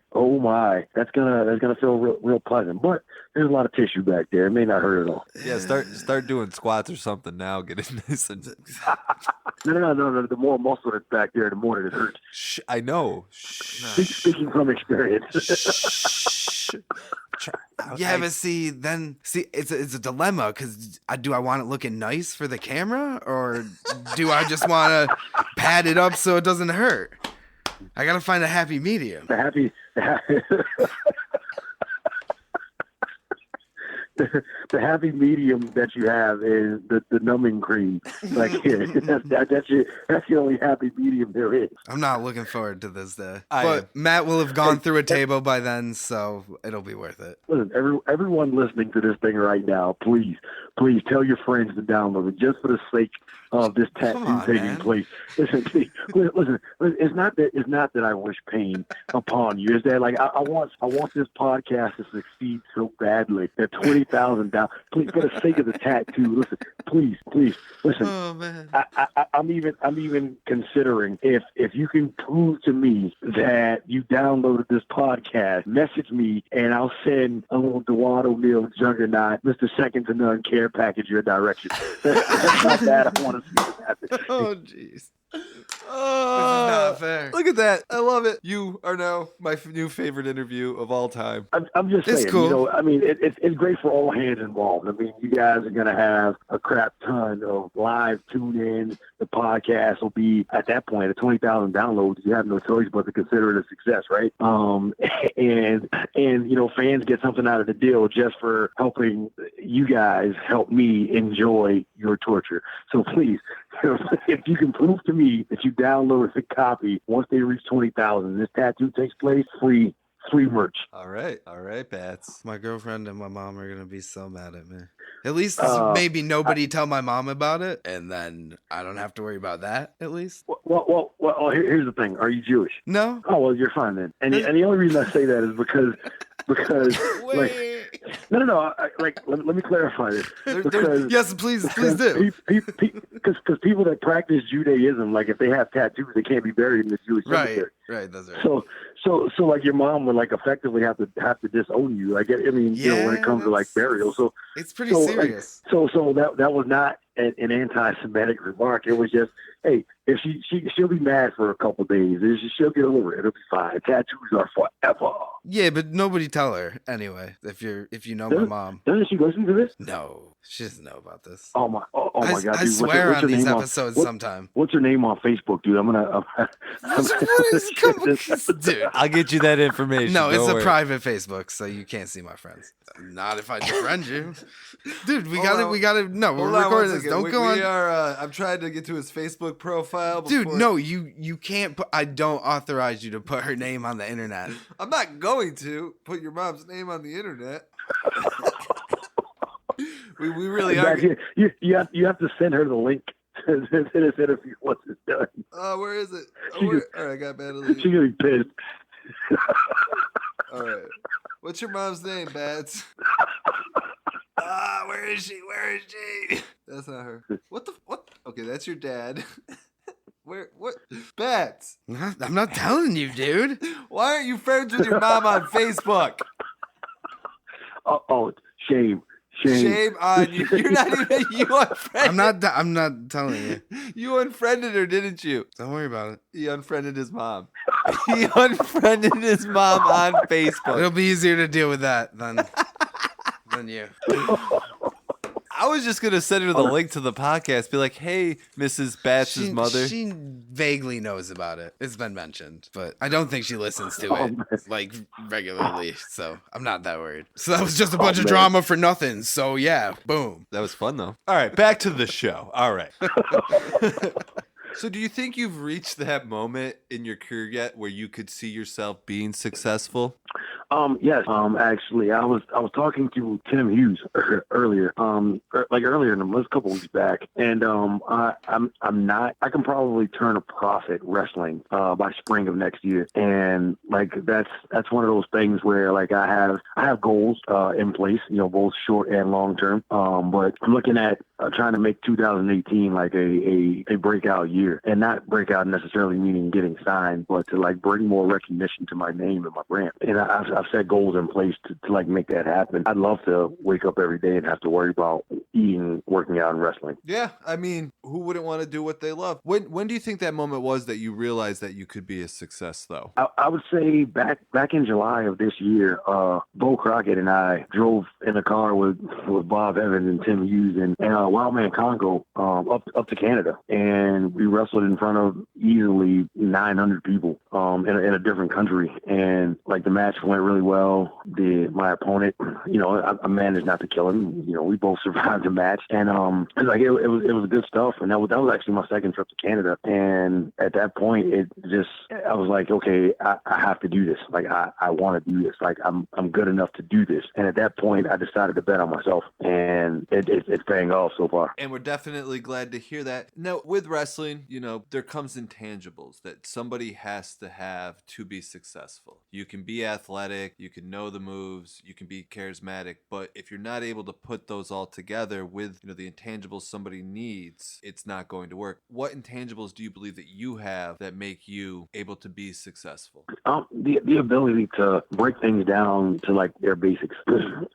That's gonna feel real pleasant. But there's a lot of tissue back there. It may not hurt at all. Yeah, start doing squats or something now. Get it nice and. No. The more muscle that's back there, the more that it hurts. I know. Speaking from experience. Yeah, but see, it's a dilemma, because do I want it looking nice for the camera, or do I just want to pad it up so it doesn't hurt? I gotta find a happy medium. The happy medium that you have is the numbing cream. Like that's your only happy medium there is. I'm not looking forward to this day. But Matt will have gone through a table by then, so it'll be worth it. Listen, everyone listening to this thing right now, please tell your friends to download it, just for the sake of this tattoo taking place. Listen, it's not that I wish pain upon you. It's that like I want this podcast to succeed so badly that 20,000 down. Please, for the sake of the tattoo, listen. Please, listen. Oh man, I'm even considering if you can prove to me that you downloaded this podcast, message me and I'll send a little DeJuan O'Neal Juggernaut, Mr. Second to None care package your direction. That's not bad. I want to see this happen. Oh jeez. Not fair. Look at that. I love it. You are now my new favorite interview of all time. I'm just It's saying, cool. you know, I mean, it's great for all hands involved. I mean, you guys are going to have a crap ton of live tune-in. The podcast will be, at that point, at 20,000 downloads, you have no choice but to consider it a success, right? And you know, fans get something out of the deal just for helping you guys help me enjoy your torture. So please, if you can prove to me that you download a copy once they reach 20,000, this tattoo takes place, free merch. All right, Bats. My girlfriend and my mom are gonna be so mad at me. At least maybe nobody tell my mom about it, and then I don't have to worry about that. At least. Well, here's the thing. Are you Jewish? No. Oh, well, you're fine then. And the only reason I say that is because like, no. Let me clarify this. Because yes, please do. Because people that practice Judaism, like if they have tattoos, they can't be buried in the Jewish cemetery. Right, that's right. So like your mom would like effectively have to disown you. Like I mean, you know, when it comes to like burial. So it's pretty serious. Like, so that was not an anti-Semitic remark. It was just, hey, if she'll be mad for a couple of days, she'll get over it. It'll be fine. Tattoos are forever. Yeah, but nobody tell her anyway. If you know my mom, doesn't she listen to this? No, she doesn't know about this. Oh my god! Dude, I swear what's on these name episodes sometime. What's her name on Facebook, dude? Dude, I'll get you that information. no, it's Don't a worry. private Facebook, so you can't see my friends. Not if I defriend you, dude. We gotta. No, we're recording this. Don't go on. I'm trying to get to his Facebook profile. Dude, before- no, you can't put. I don't authorize you to put her name on the internet. I'm not going to put your mom's name on the internet. we really are. You have to send her the link to this interview once it's done. Where is it? All right, I got bad at She's gonna be pissed. All right. What's your mom's name, Bats? Where is she? That's not her. What? Okay, that's your dad. What? Bats. I'm not telling you, dude. Why aren't you friends with your mom on Facebook? Oh, shame. Shame on you. You're not even. You unfriended. I'm not telling you. You unfriended her, didn't you? Don't worry about it. He unfriended his mom. He unfriended his mom on Facebook. It'll be easier to deal with that than you. I was just gonna send her the link to the podcast. Be like, "Hey, Mrs. Bats' mother." She vaguely knows about it. It's been mentioned, but I don't think she listens to it like regularly. So I'm not that worried. So that was just a bunch of drama for nothing. So yeah, boom. That was fun though. All right, back to the show. All right. So do you think you've reached that moment in your career yet where you could see yourself being successful? Yes. Actually, I was talking to Tim Hughes earlier, earlier in the last couple weeks back, and I'm not. I can probably turn a profit wrestling by spring of next year, and like that's one of those things where like I have goals in place, you know, both short and long term. But I'm looking at trying to make 2018 like a breakout year, and not breakout necessarily meaning getting signed, but to like bring more recognition to my name and my brand. And I've set goals in place to like make that happen. I'd love to wake up every day and have to worry about eating, working out, and wrestling. Yeah, I mean, who wouldn't want to do what they love? When do you think that moment was that you realized that you could be a success, though? I would say back in July of this year, Bo Crockett and I drove in a car with Bob Evans and Tim Hughes and Wildman Congo up to Canada, and we wrestled in front of easily 900 people in a different country, and like the match went really well. My opponent, you know, I managed not to kill him. You know, we both survived the match, and like it was good stuff. And that was actually my second trip to Canada. And at that point, I was like, okay, I have to do this. Like I want to do this. Like I'm good enough to do this. And at that point, I decided to bet on myself, and it's paying off so far. And we're definitely glad to hear that. Now, with wrestling, you know, there comes intangibles that somebody has to have to be successful. You can be athletic, you can know the moves, you can be charismatic, but if you're not able to put those all together with, you know, the intangibles somebody needs, it's not going to work. What intangibles do you believe that you have that make you able to be successful? The ability to break things down to like their basics.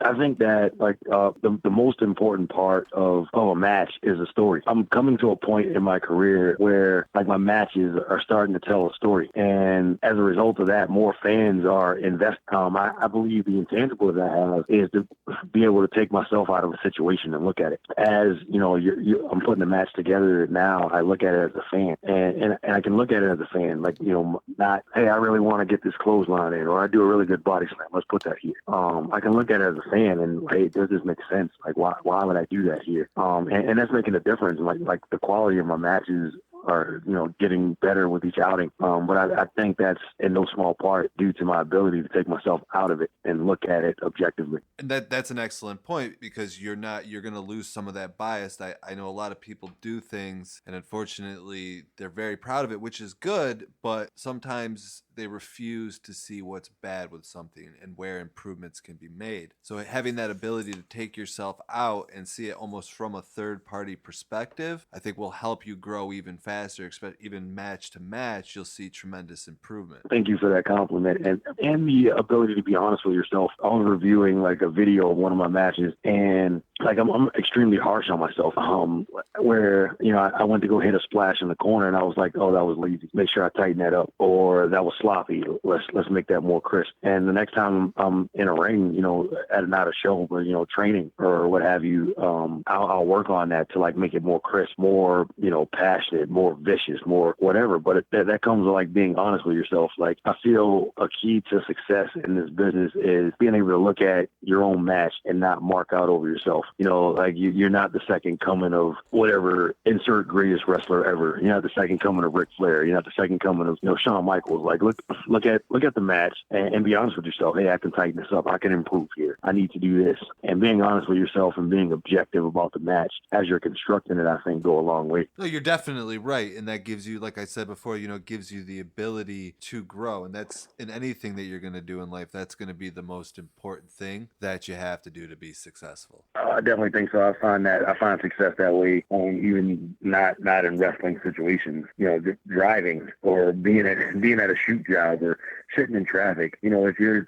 I think that like the most important part of of a match is a story. I'm coming to a point in my career where like my matches are starting to tell a story. And as a result of that, more fans are invested. I believe the intangible that I have is to be able to take myself out of a situation and look at it as, I'm putting a match together now. I look at it as a fan and I can look at it as a fan, like, not, hey, I really want to get this clothesline in, or I do a really good body slam. Let's put that here. I can look at it as a fan and, hey, does this make sense? Like, why would I do that here? And that's making a difference. Like the quality of my matches are, getting better with each outing. But I think that's in no small part due to my ability to take myself out of it and look at it objectively. And that's an excellent point, because you're going to lose some of that bias. I know a lot of people do things and unfortunately they're very proud of it, which is good, but sometimes they refuse to see what's bad with something and where improvements can be made. So having that ability to take yourself out and see it almost from a third party perspective, I think will help you grow even faster. Even match to match, you'll see tremendous improvement. Thank you for that compliment. And the ability to be honest with yourself. I was reviewing like a video of one of my matches, and like I'm extremely harsh on myself. Where I went to go hit a splash in the corner, and I was like, oh, that was lazy. Make sure I tighten that up, or that was sloppy. Let's make that more crisp. And the next time I'm in a ring, not a show, but training or what have you, I'll work on that to like make it more crisp, more passionate, more vicious, more whatever. But that comes with like being honest with yourself. Like I feel a key to success in this business is being able to look at your own match and not mark out over yourself. Like you're not the second coming of whatever insert greatest wrestler ever. You're not the second coming of Ric Flair. You're not the second coming of Shawn Michaels. Like look at the match and be honest with yourself. Hey, I can tighten this up. I can improve here. I need to do this. And being honest with yourself and being objective about the match as you're constructing it, I think go a long way. No, you're definitely right. And that gives you, like I said before, gives you the ability to grow. And that's in anything that you're going to do in life. That's going to be the most important thing that you have to do to be successful. I definitely think so. I find success that way, even not in wrestling situations. Driving or being at a shoot job or sitting in traffic. If you're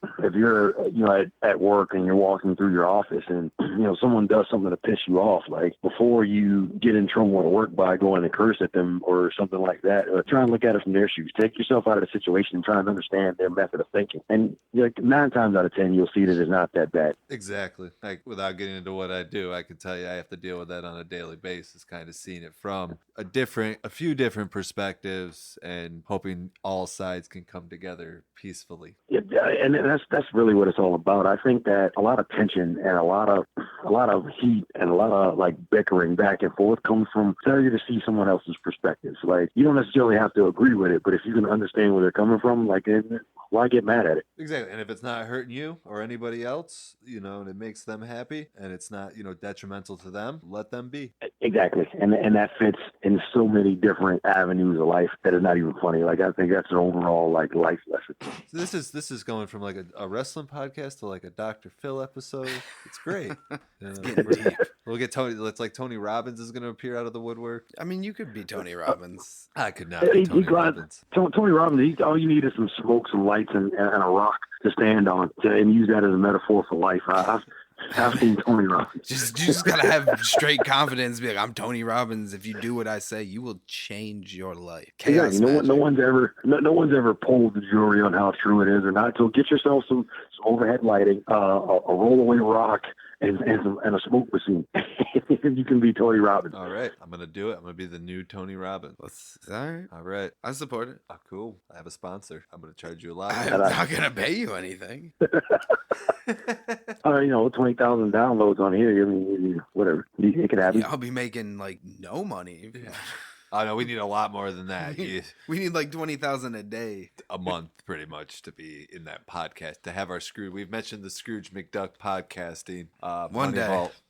at work and you're walking through your office and someone does something to piss you off, like before you get in trouble at work by going and curse at them or something like that, try and look at it from their shoes. Take yourself out of the situation and try and understand their method of thinking. And 9 times out of 10, you'll see that it's not that bad. Exactly. Like without getting into what I do, I can tell you I have to deal with that on a daily basis, kind of seeing it from a few different perspectives and hoping all sides can come together peacefully. Yeah, and that's really what it's all about. I think that a lot of tension and a lot of heat and a lot of like bickering back and forth comes from failure to see someone else's perspectives. Like you don't necessarily have to agree with it, but if you can understand where they're coming from, like why get mad at it? Exactly. And if it's not hurting you or anybody else, and it makes them happy and it's not, detrimental to them, let them be. Exactly. And that fits in so many different avenues of life that is not even funny. Like I think that's an overall like life lesson. So this is going from like a wrestling podcast to like a Dr. Phil episode. It's great. It's getting deep. We'll get Tony. It's like Tony Robbins is going to appear out of the woodwork. I mean, you could be Tony Robbins. I could not be Tony Robbins. Tony Robbins, all you need is some smoke, some lights, and a rock to stand on and use that as a metaphor for life. I've seen Tony Robbins. You just gotta have straight confidence. Be like, I'm Tony Robbins. If you do what I say, you will change your life. Chaos. Yeah, no one's ever polled the jury on how true it is or not. So get yourself some overhead lighting, a rollaway rock, and a smoke machine. You can be Tony Robbins. All right, I'm gonna do it. I'm gonna be the new Tony Robbins. All right. I support it. Oh, cool. I have a sponsor. I'm gonna charge you a lot. I'm not gonna pay you anything. 20,000 downloads on here. I mean, whatever. It could happen. Yeah, I'll be making like no money. Yeah. Oh no, we need a lot more than that. We need like 20,000 a day, a month, pretty much, to be in that podcast. To have our Scrooge, we've mentioned the Scrooge McDuck podcasting.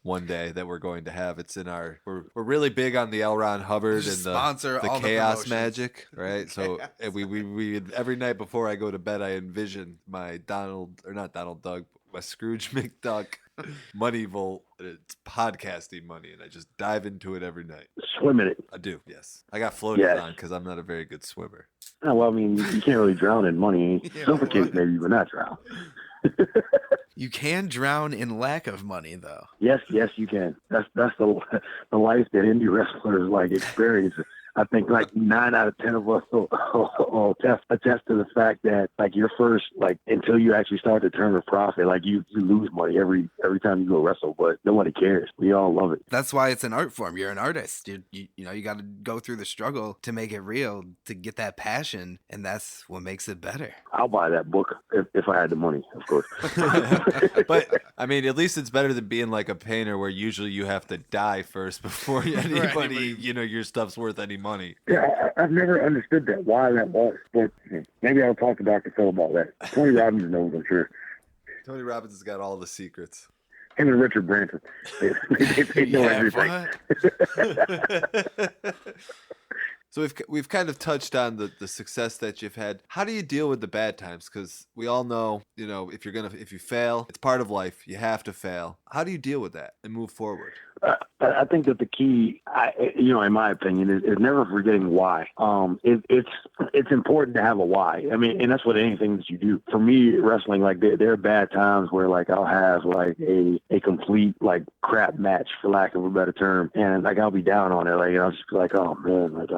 One day that we're going to have. It's in our. We're really big on the L. Ron Hubbard and the chaos magic, right? So we every night before I go to bed, I envision my my Scrooge McDuck money vault. It's podcasting money, and I just dive into it every night. Swim in it. I do, yes. I got floated on because I'm not a very good swimmer. Oh, well, I mean, you can't really drown in money. Suffocate maybe, but not drown. You can drown in lack of money, though. Yes, you can. That's the life that indie wrestlers like experience. I think like 9 out of 10 of us will attest to the fact that like your first, like until you actually start to turn a profit, like you lose money every time you go wrestle, but nobody cares. We all love it. That's why it's an art form. You're an artist. You know, you got to go through the struggle to make it real, to get that passion, and that's what makes it better. I'll buy that book if I had the money, of course. But I mean, at least it's better than being like a painter where usually you have to die first before anybody, you know, your stuff's worth any money. Yeah, I've never understood that, why that was. But maybe I'll talk to Dr. Phil about that. Tony Robbins knows, I'm sure. Tony Robbins has got all the secrets. Him and Richard Branson. They know everything. So we've kind of touched on the success that you've had. How do you deal with the bad times? Because we all know, you know, if you fail, it's part of life. You have to fail. How do you deal with that and move forward? I think that the key, in my opinion, is never forgetting why. It's important to have a why. I mean, and that's what anything that you do. For me, wrestling, like there are bad times where like I'll have like a complete like crap match, for lack of a better term, and like I'll be down on it. Like I'll just be like, oh man, like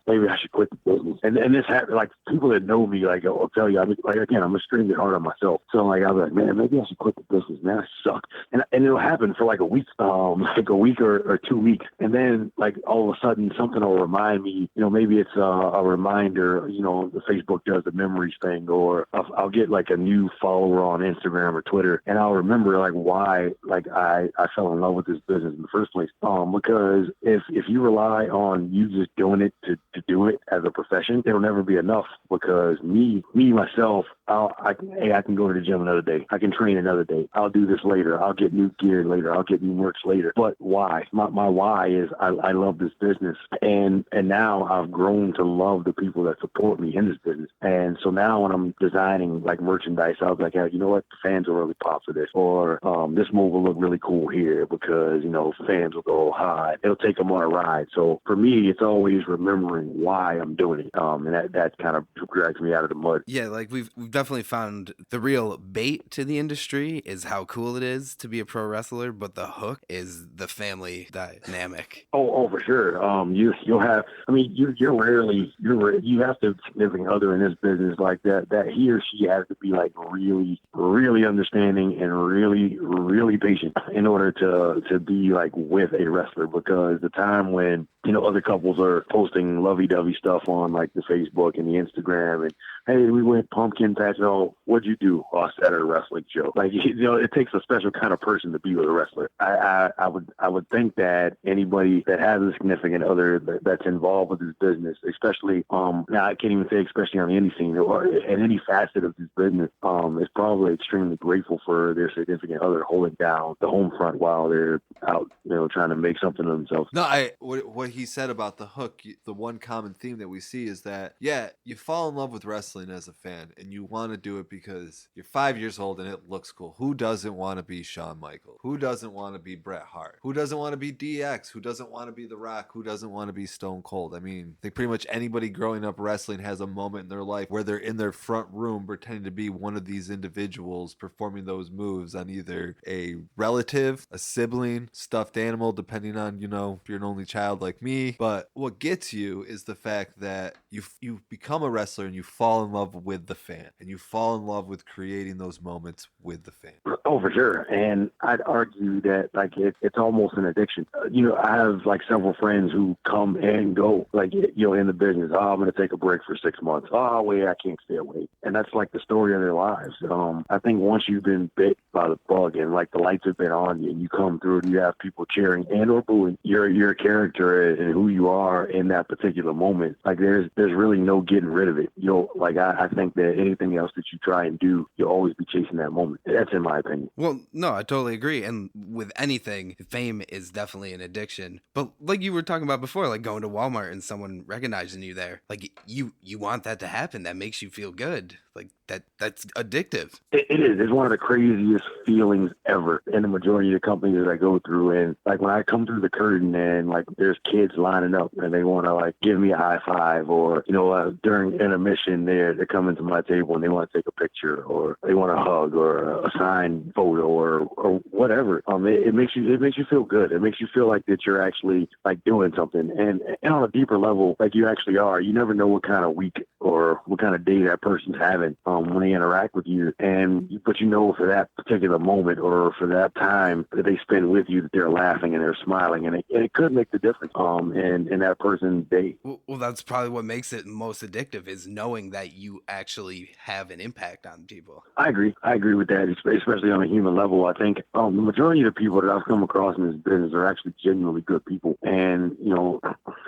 maybe I should quit the business. And this happened. Like people that know me, like I'll tell you, I'm extremely hard on myself. So like I'll be like, man, maybe I should quit the business. Man, I suck. And it'll happen for like a week, like a week or 2 weeks, and then like all of a sudden something will remind me. You know, maybe it's a reminder. You know, the Facebook does the memories thing, or I'll get like a new follower on Instagram or Twitter, and I'll remember like why like I fell in love with this business in the first place. Because if you rely on you just doing it to do it as a profession, it'll never be enough. Because me myself, I can go to the gym another day. I can train another day. I'll do this later. I'll get new gear later. I'll get new merch later. But why? My why is I love this business, and now I've grown to love the people that support me in this business. And so now when I'm designing like merchandise, I was like, hey, you know what? The fans will really pop for this, or this move will look really cool here because you know fans will go high. It'll take them on a ride. So for me, it's always remembering why I'm doing it, and that kind of drags me out of the mud. Yeah, like we've definitely found the real bait to the industry is how cool it is to be a pro wrestler, but the hook is the family dynamic. Oh, for sure. You'll have. I mean, you have to have a significant other in this business like that. That he or she has to be like really, really understanding and really, really patient in order to be like with a wrestler. Because the time when other couples are posting lovey-dovey stuff on like the Facebook and the Instagram, and hey, we went pumpkin patch. Oh, what'd you do? Oh, I sat at a wrestling show. Like it takes a special kind of person to be with a wrestler. I would think that anybody that has a significant other that's involved with this business, especially now I can't even say especially on the indie scene or in any facet of this business, is probably extremely grateful for their significant other holding down the home front while they're out, trying to make something of themselves. No, what he said about the hook, the one common theme that we see is that, yeah, you fall in love with wrestling as a fan and you want to do it because you're 5 years old and it looks cool. Who doesn't want to be Shawn Michaels? Who doesn't want to be Bret Hart? Who doesn't want to be DX? Who doesn't want to be The Rock? Who doesn't want to be Stone Cold? I mean, I think pretty much anybody growing up wrestling has a moment in their life where they're in their front room pretending to be one of these individuals performing those moves on either a relative, a sibling, stuffed animal, depending on, if you're an only child like me. But what gets you is the fact that you become a wrestler and you fall in love with the fan, and you fall in love with creating those moments with the fan. Oh, for sure. And I'd argue that like it's almost an addiction. I have like several friends who come and go, like, in the business. Oh, I'm going to take a break for 6 months. Oh, wait, I can't stay away. And that's like the story of their lives. I think once you've been bit by the bug and like the lights have been on you and you come through and you have people cheering and or booing your character and who you are in that particular moment, like there's really no getting rid of it. I think that anything else that you try and do, you'll always be chasing that moment. That's in my opinion. Well, no, I totally agree. And with anything, fame is definitely an addiction. But like you were talking about before, like going to Walmart and someone recognizing you there, like you want that to happen. That makes you feel good. Like that's addictive. It is. It's one of the craziest feelings ever in the majority of the companies that I go through. And like when I come through the curtain and like there's kids lining up and they want to like give me a high five, or during intermission they're coming to my table and they want to take a picture, or they want a hug or a signed photo or whatever. It makes you feel good. It makes you feel like that you're actually like doing something, and on a deeper level, like you actually are. You never know what kind of week or what kind of day that person's having when they interact with you, but for that particular moment or for that time that they spend with you, that they're laughing and they're smiling, and it could make the difference in that person's day. Well, that's probably what makes it most addictive, is knowing that you actually have an impact on people. I agree with that, especially on a human level. I think the majority of the people that I've come across in this business are actually genuinely good people, and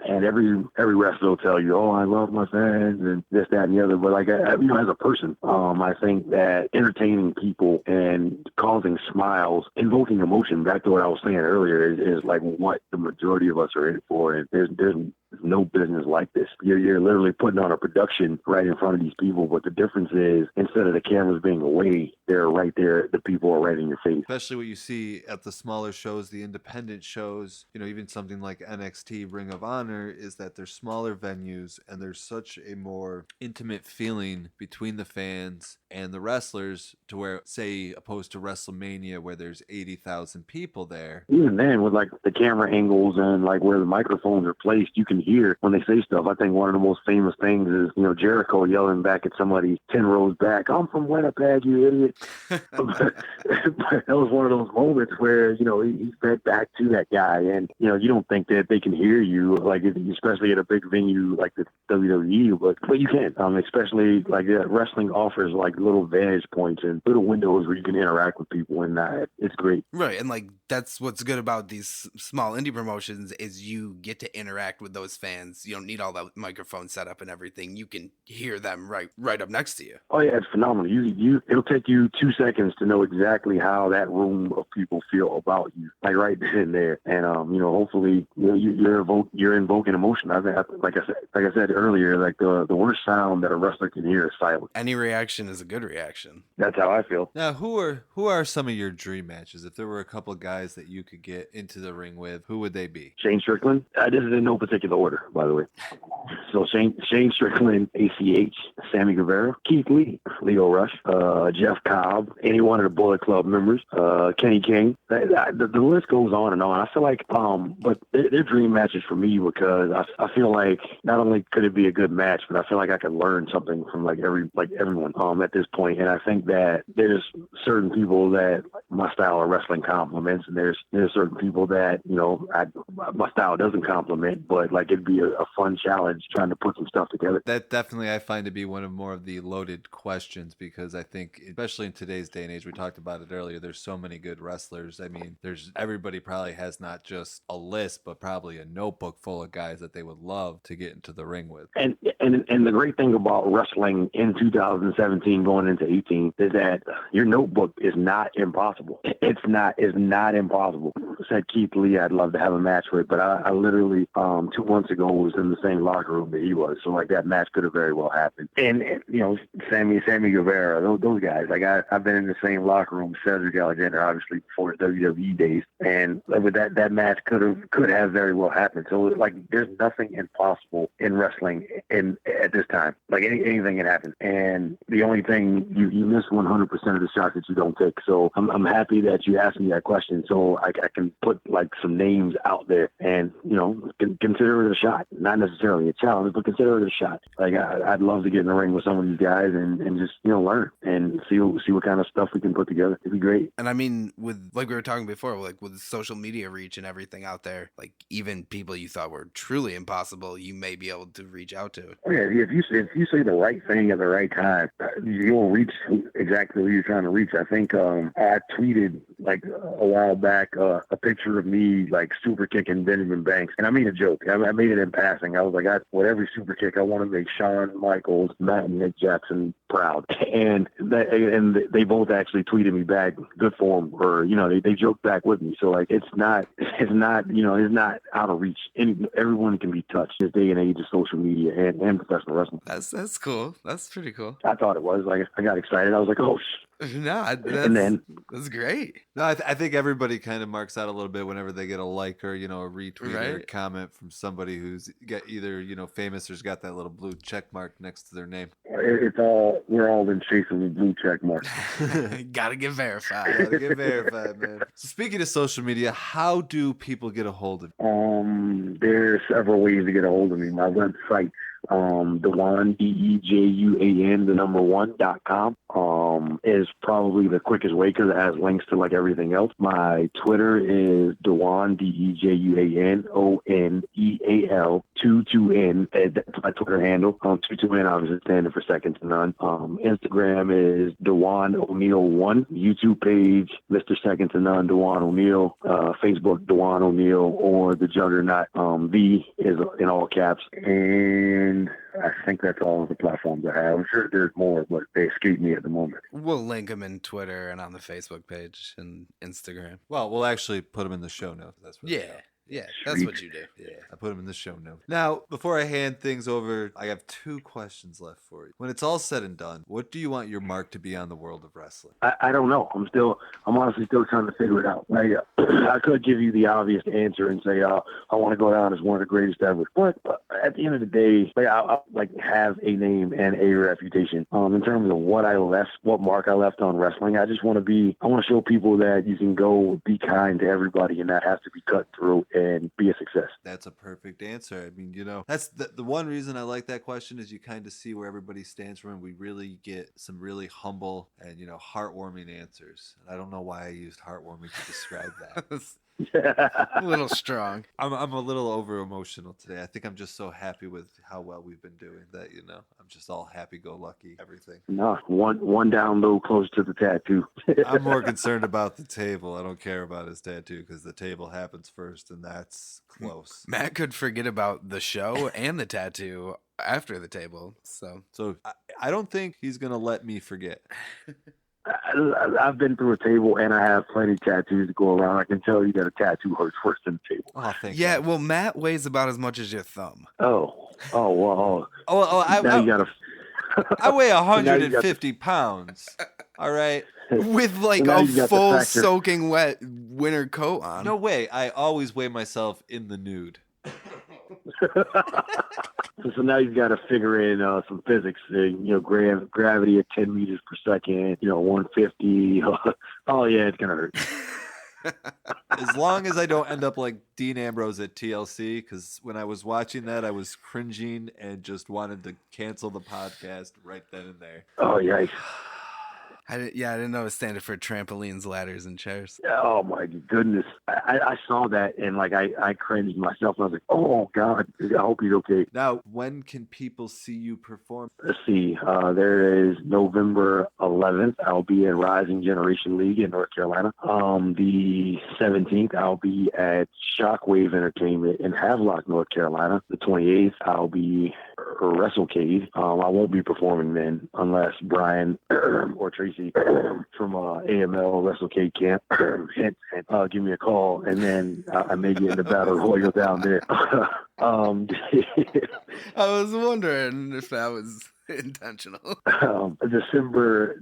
every wrestler will tell you, "Oh, I love my fans," and this, that, and the other. But like, as a person, I think that entertaining people and causing smiles, invoking emotion, back to what I was saying earlier, is like what the majority of us are in for. And there's no business like this. You're literally putting on a production right in front of these people, but the difference is, instead of the cameras being away, they're right there. The people are right in your face. Especially what you see at the smaller shows, the independent shows, even something like NXT, Ring of Honor, is that they're smaller venues and there's such a more intimate feeling between the fans and the wrestlers, to where, say, opposed to WrestleMania where there's 80,000 people there. Even then, with like the camera angles and like where the microphones are placed, you can hear when they say stuff. I think one of the most famous things is, Jericho yelling back at somebody 10 rows back, "I'm from Winnipeg, you idiot." But that was one of those moments where, he fed back to that guy, and, you don't think that they can hear you, like, especially at a big venue like the WWE, but you can, especially like wrestling offers like little vantage points and little windows where you can interact with people, and it's great. Right, and like that's what's good about these small indie promotions, is you get to interact with those fans. You don't need all that microphone setup and everything. You can hear them right up next to you. Oh yeah, it's phenomenal. It'll take you 2 seconds to know exactly how that room of people feel about you, like right then and there. And hopefully you're invoking emotion. I think, like I said earlier, like the worst sound that a wrestler can hear is silence. Any reaction is a good reaction. That's how I feel. Now, who are some of your dream matches? If there were a couple guys that you could get into the ring with, who would they be? Shane Strickland. This is in no particular order, by the way. So Shane Strickland, ACH, Sammy Guevara, Keith Lee, Leo Rush, Jeff Cobb, any one of the Bullet Club members, Kenny King. The list goes on and on. I feel like, but they're dream matches for me, because I feel like not only could it be a good match, but I feel like I could learn something from everyone at this point. And I think that there's certain people that my style of wrestling compliments, and there's certain people that my style doesn't compliment, but like it'd be a fun challenge trying to put some stuff together. That definitely I find to be one of more of the loaded questions, because I think, especially in today's day and age, we talked about it earlier, there's so many good wrestlers. I mean, everybody probably has not just a list, but probably a notebook full of guys that they would love to get into the ring with. And the great thing about wrestling in 2017 going into 18 is that your notebook is not impossible. It's not impossible. I said Keith Lee I'd love to have a match with, but I literally 2 months ago was in the same locker room that he was, so like that match could have very well happened. And Sammy Guevara, those guys, like I've been in the same locker room with Cedric Alexander, obviously before his WWE days, and with that match could have very well happened. So like there's nothing impossible in wrestling at this time. Like anything can happen, and the only thing you miss 100% of the shots that you don't take. So I'm happy that you asked me that question, so I can put like some names out there and consider it a shot. Not necessarily a challenge, but consider it a shot. Like I'd love to get in the ring with some of these guys and just learn and see what kind of stuff we can put together. It'd be great. And I mean, with like we were talking before, like with social media reach and everything out there, like even people you thought were truly impossible, you may be able to reach out to. Oh, yeah, if you say the right thing at the right time, you'll reach exactly who you're trying to reach. I think I tweeted like a while back a picture of me like super kicking Benjamin Banks, and I made a joke. I made it in passing. I was like, with every super kick, I want to make Shawn Michaels, Matt, and Nick Jackson proud, and they both actually tweeted me back, good for them, or they joked back with me. So like it's not out of reach. Everyone can be touched this day and age of social media and professional wrestling. That's cool. That's pretty cool. I thought it was like I got excited. I was like, oh. No, that's great. No, I think everybody kind of marks out a little bit whenever they get a like or a retweet or a comment from somebody who's got either famous or's got that little blue check mark next to their name. We're all in chasing the blue check mark. Gotta get verified. Gotta get verified, man. So speaking of social media, how do people get a hold of you? There's several ways to get a hold of me. My website, DeJuan, DEJUAN1.com, is probably the quickest way because it has links to like everything else. My Twitter is DeJuan, DEJUANONEAL 22N. That's my Twitter handle. 22N obviously standing for second to none. Instagram is DeJuan O'Neal 1. YouTube page, Mr. Second to None, DeJuan O'Neal. Facebook, DeJuan O'Neal, or the Juggernaut. The is in all caps. And I think that's all of the platforms I have. I'm sure there's more, but they escape me at the moment. We'll link them in Twitter and on the Facebook page and Instagram. Well, we'll actually put them in the show notes. That's what Yeah, that's what you do. Yeah, I put them in the show notes. Now, before I hand things over, I have 2 questions left for you. When it's all said and done, what do you want your mark to be on the world of wrestling? I don't know. I'm honestly still trying to figure it out. I could give you the obvious answer and say, I want to go down as one of the greatest ever. But at the end of the day, I have a name and a reputation. In terms of what mark I left on wrestling, I want to show people that you can go be kind to everybody and not have to be cut through and be a success. That's a perfect answer. I mean, that's the one reason I like that question is you kind of see where everybody stands from, and we really get some really humble and, heartwarming answers. And I don't know why I used heartwarming to describe that. A little strong. I'm a little over emotional today. I think I'm just so happy with how well we've been doing that, I'm just all happy-go-lucky, everything. No, one down low close to the tattoo. I'm more concerned about the table. I don't care about his tattoo because the table happens first, and that's close. Matt could forget about the show and the tattoo after the table. So I don't think he's going to let me forget. I've been through a table and I have plenty of tattoos to go around. I can tell you that a tattoo hurts worse than a table. Oh, thank yeah, God. Well, Matt weighs about as much as your thumb. Well. I weigh 150 pounds. All right. With like a full soaking wet winter coat on. No way. I always weigh myself in the nude. So now you've got to figure in some physics, gravity at 10 meters per second, 150. Oh yeah, it's gonna hurt. As long as I don't end up like Dean Ambrose at TLC, because when I was watching that, I was cringing and just wanted to cancel the podcast right then and there. Oh yikes. I didn't know it standard for trampolines, ladders, and chairs. Oh my goodness. I saw that and I cringed myself. I was like, oh God, I hope he's okay. Now, when can people see you perform? Let's see. There is November 11th. I'll be at Rising Generation League in North Carolina. The 17th, I'll be at Shockwave Entertainment in Havelock, North Carolina. The 28th, I'll be WrestleCade. I won't be performing then unless Brian or Tracy from AML WrestleCade camp give me a call, and then I may get in the Battle Royal down there. I was wondering if that was intentional. December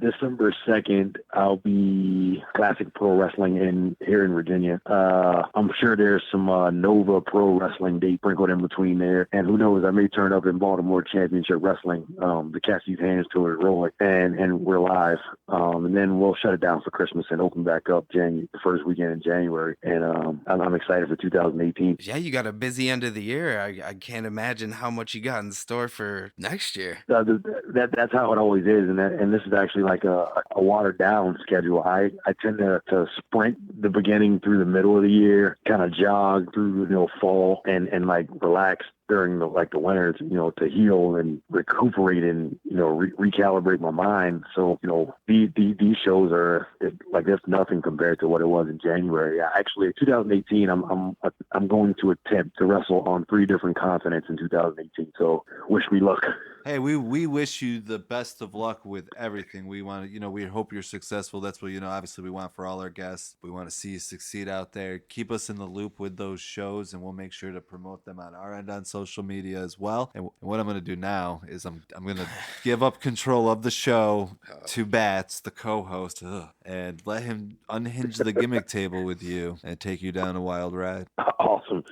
2nd, I'll be Classic Pro Wrestling here in Virginia. I'm sure there's some Nova Pro Wrestling date sprinkled in between there, and who knows, I may turn up in Baltimore Championship Wrestling to catch these hands to it rolling, and we're live. And then we'll shut it down for Christmas and open back up the first weekend in January. And I'm excited for 2018. Yeah, you got a busy end of the year. I can't imagine how much you got in store for next year. That's how it always is, and this is actually like a watered down schedule. I tend to sprint the beginning through the middle of the year, kind of jog through, fall and like relax during the winters, to heal and recuperate and, recalibrate my mind. So, these shows are like, that's nothing compared to what it was in January. Actually, 2018, I'm going to attempt to wrestle on 3 different continents in 2018. So wish me luck. Hey, we wish you the best of luck with everything. We want to, we hope you're successful. That's what, obviously we want for all our guests. We want to see you succeed out there. Keep us in the loop with those shows, and we'll make sure to promote them on our end on social media as well. And what I'm going to do now is I'm going to give up control of the show to Bats, the co-host, and let him unhinge the gimmick table with you and take you down a wild ride. Awesome.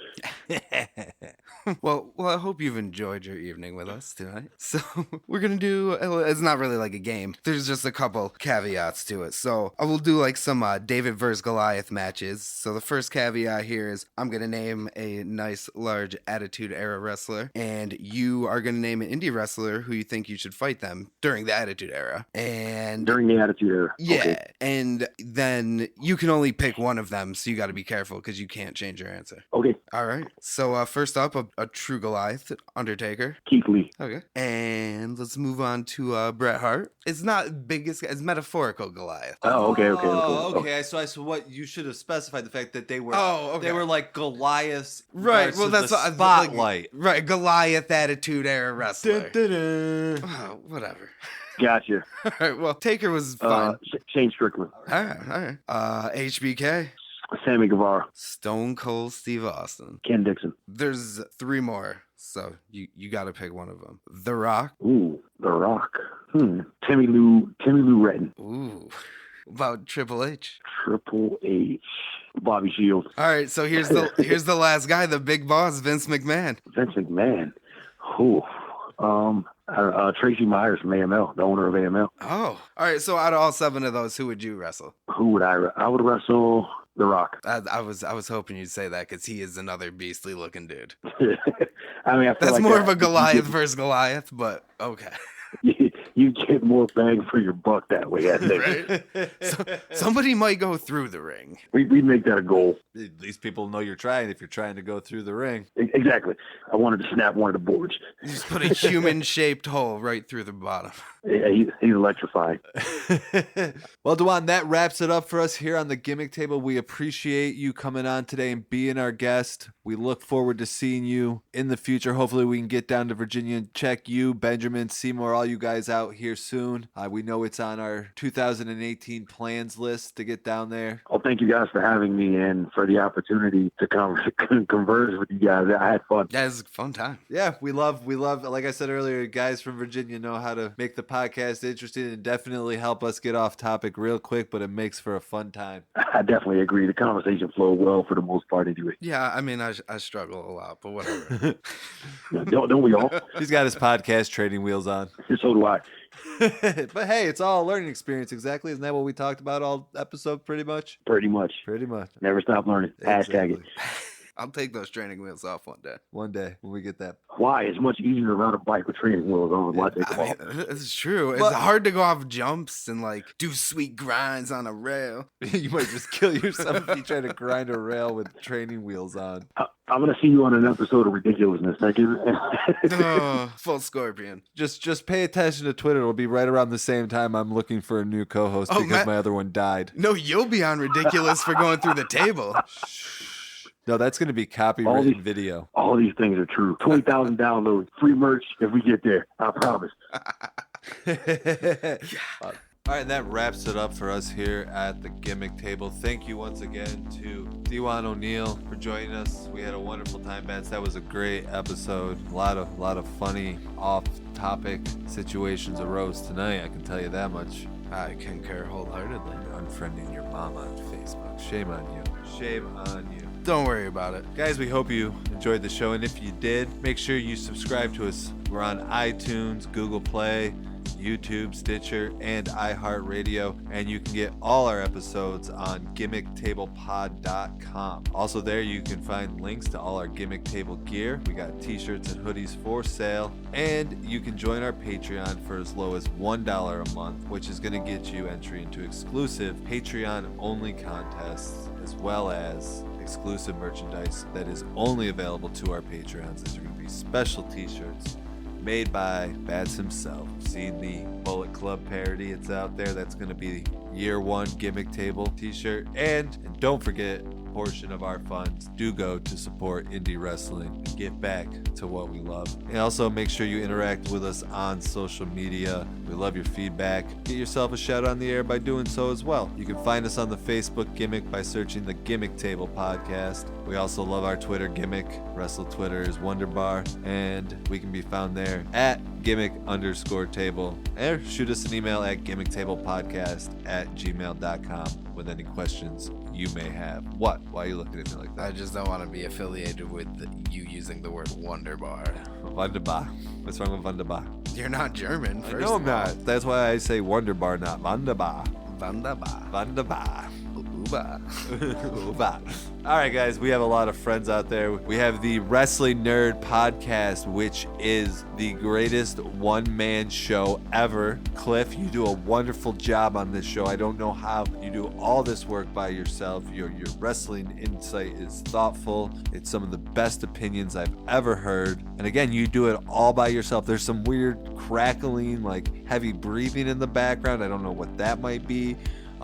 Well, I hope you've enjoyed your evening with us tonight. So we're going to do, it's not really like a game. There's just a couple caveats to it. So I will do like some David versus Goliath matches. So the first caveat here is I'm going to name a nice, large Attitude Era wrestler, and you are going to name an indie wrestler who you think you should fight them during the Attitude Era. And during the Attitude Era. Yeah. Okay. And then you can only pick one of them, so you got to be careful because you can't change your answer. Okay. All right. So first up, a true Goliath, Undertaker. Keith Lee. Okay. And let's move on to Bret Hart. It's not biggest, it's metaphorical Goliath. Oh, okay. Okay. So what you should have specified the fact that they were. Oh, okay. They were like Goliaths. Right. Well, that's the spotlight. Right. Goliath Attitude Era wrestler. Oh, whatever. Gotcha. All right. Well, Taker was fine. Shane Strickland. All right. HBK. Sammy Guevara. Stone Cold Steve Austin. Ken Dixon. There's 3 more, so you got to pick one of them. The Rock. Ooh, The Rock. Timmy Lou Retton. Ooh. About Triple H. Triple H. Bobby Shields. All right, so here's the last guy, the big boss, Vince McMahon. Vince McMahon. Ooh. Tracy Myers from AML, the owner of AML. Oh, all right. So out of all 7 of those, who would you wrestle? Who would I would wrestle The Rock. I was hoping you'd say that because he is another beastly looking dude. I mean, I feel that's like more of a Goliath versus Goliath, but okay. You get more bang for your buck that way, I think. Right? So, somebody might go through the ring. We make that a goal. At least people know you're trying if you're trying to go through the ring. Exactly. I wanted to snap one of the boards. You just put a human-shaped hole right through the bottom. Yeah, he's electrifying. Well, DeJuan, that wraps it up for us here on the Gimmick Table. We appreciate you coming on today and being our guest. We look forward to seeing you in the future. Hopefully we can get down to Virginia and check you, Benjamin, Seymour, all you guys out here soon. We know it's on our 2018 plans list to get down there. Well, thank you guys for having me and for the opportunity to converse with you guys. I had fun. Yeah, it was a fun time. Yeah, we love, like I said earlier, guys from Virginia know how to make the podcast interesting and definitely help us get off topic real quick, but it makes for a fun time. I definitely agree. The conversation flowed well for the most part anyway. Yeah, I mean, I struggle a lot, but whatever. Don't we all? He's got his podcast training wheels on. So do I. But hey, it's all a learning experience, exactly. Isn't that what we talked about all episode pretty much? Pretty much. Never stop learning. Exactly. Hashtag it. I'll take those training wheels off one day. One day when we get that. Why? It's much easier to ride a bike with training wheels on. Why take them off? It's true. It's hard to go off jumps and like do sweet grinds on a rail. You might just kill yourself if you try to grind a rail with training wheels on. I'm going to see you on an episode of Ridiculousness. Thank you. Full Scorpion. Just pay attention to Twitter. It'll be right around the same time I'm looking for a new co-host because my other one died. No, you'll be on Ridiculous for going through the table. No, that's going to be copywritten video. All these things are true. 20,000 downloads, free merch if we get there. I promise. All right, that wraps it up for us here at the Gimmick Table. Thank you once again to DeJuan O'Neal for joining us. We had a wonderful time, Bats. That was a great episode. A lot of funny off-topic situations arose tonight. I can tell you that much. I concur wholeheartedly. Unfriending your mama on Facebook. Shame on you. Shame on you. Don't worry about it. Guys, we hope you enjoyed the show. And if you did, make sure you subscribe to us. We're on iTunes, Google Play, YouTube, Stitcher, and iHeartRadio. And you can get all our episodes on gimmicktablepod.com. Also there you can find links to all our Gimmick Table gear. We got t-shirts and hoodies for sale. And you can join our Patreon for as low as $1 a month, which is going to get you entry into exclusive Patreon-only contests, as well as exclusive merchandise that is only available to our Patreons. These are going to be special t-shirts made by Bats himself. Seen the Bullet Club parody? It's out there. That's going to be year one Gimmick Table t-shirt. And don't forget, a portion of our funds do go to support indie wrestling and give back to what we love. And also make sure you interact with us on social media. We love your feedback. Get yourself a shout on the air by doing so as well. You can find us on the Facebook Gimmick by searching the Gimmick Table podcast. We also love our Twitter Gimmick. Wrestle Twitter is Wonderbar, and we can be found there at gimmick_table. Or shoot us an email at gimmicktablepodcast@gmail.com with any questions you may have. What? Why are you looking at me like that? I just don't want to be affiliated with you using the word Wonderbar. Wunderbar. What's wrong with Wunderbar? You're not German, I first know I'm of all. not. That's why I say Wunderbar, not Wunderbar. Wunderbar. Wunderbar. Uba. Uba. All right, guys, we have a lot of friends out there. We have the Wrestling Nerd Podcast, which is the greatest one-man show ever. Cliff, you do a wonderful job on this show. I don't know how you do all this work by yourself. Your wrestling insight is thoughtful. It's some of the best opinions I've ever heard. And again, you do it all by yourself. There's some weird crackling, like heavy breathing in the background. I don't know what that might be.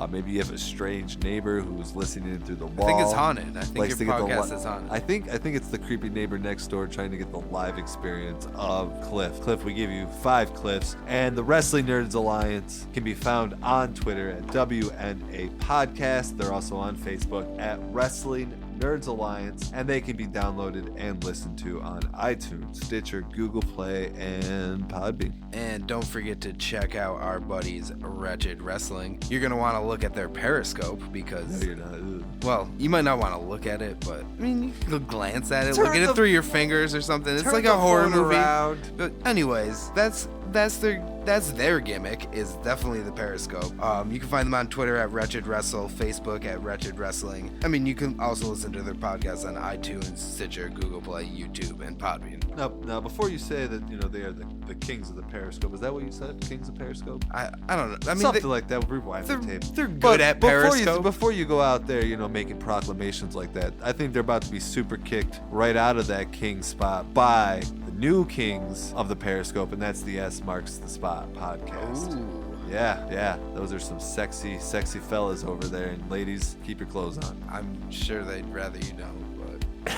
Maybe you have a strange neighbor who's listening in through the wall. I think it's haunted. I think Likes your to get the podcast is haunted. I think it's the creepy neighbor next door trying to get the live experience of Cliff. Cliff, we give you 5 Cliffs. And the Wrestling Nerds Alliance can be found on Twitter at WNA Podcast. They're also on Facebook at Wrestling Nerds Alliance, and they can be downloaded and listened to on iTunes, Stitcher, Google Play, and Podbean. And don't forget to check out our buddies Wretched Wrestling. You're going to want to look at their Periscope because, No, you're not. Ugh. well, you might not want to look at it, but I mean, you can glance at it, Turn look at the- it through your fingers or something. It's Turn like the a horror phone movie. around. But anyways, that's their gimmick, is definitely the Periscope. You can find them on Twitter at Wretched Wrestle, Facebook at Wretched Wrestling. I mean, you can also listen to their podcasts on iTunes, Stitcher, Google Play, YouTube, and Podbean. Now, before you say that, they are the kings of the Periscope, is that what you said? Kings of Periscope? I don't know. I mean, Something like that. Rewind the they're, tape. they're good But at before Periscope. before you go out there, making proclamations like that, I think they're about to be super kicked right out of that king spot by the new kings of the Periscope, and that's the S Marks the Spot podcast. Ooh. Yeah. Those are some sexy fellas over there, and ladies, keep your clothes on. I'm sure they'd rather you don't, but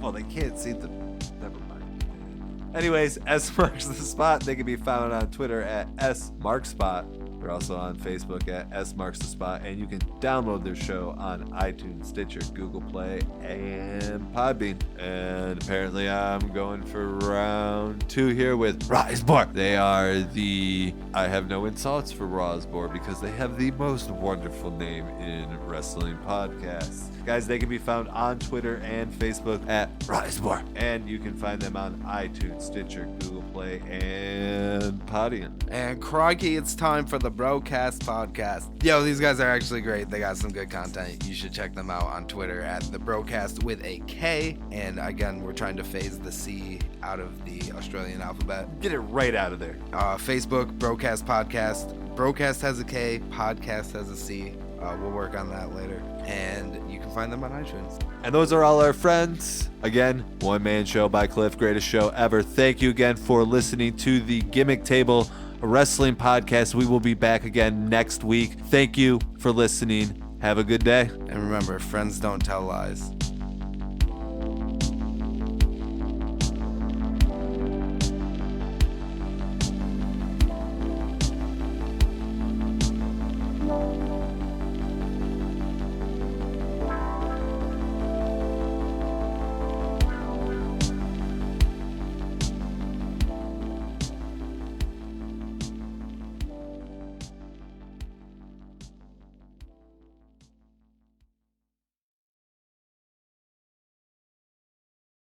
Well, they can't see the. Never mind. Anyways, S Marks the Spot. They can be found on Twitter at S Markspot. They're also on Facebook at S Marks the Spot, and you can download their show on iTunes, Stitcher, Google Play, and Podbean. And apparently, I'm going for round 2 here with Rawsborg. They are I have no insults for Rawsborg because they have the most wonderful name in wrestling podcasts. Guys, they can be found on Twitter and Facebook at Rawsborg, and you can find them on iTunes, Stitcher, Google Play, and Podbean. and crikey, it's time for the Broadcast Podcast. Yo, these guys are actually great. They got some good content. You should check them out on Twitter at the Broadcast with a K. And again, we're trying to phase the C out of the Australian alphabet. Get it right out of there. Facebook, Broadcast Podcast. Broadcast has a K, Podcast has a C. We'll work on that later. And you can find them on iTunes. And those are all our friends. Again, one-man show by Cliff, greatest show ever. Thank you again for listening to the Gimmick Table Wrestling Podcast. We will be back again next week. Thank you for listening. Have a good day. And remember, friends don't tell lies.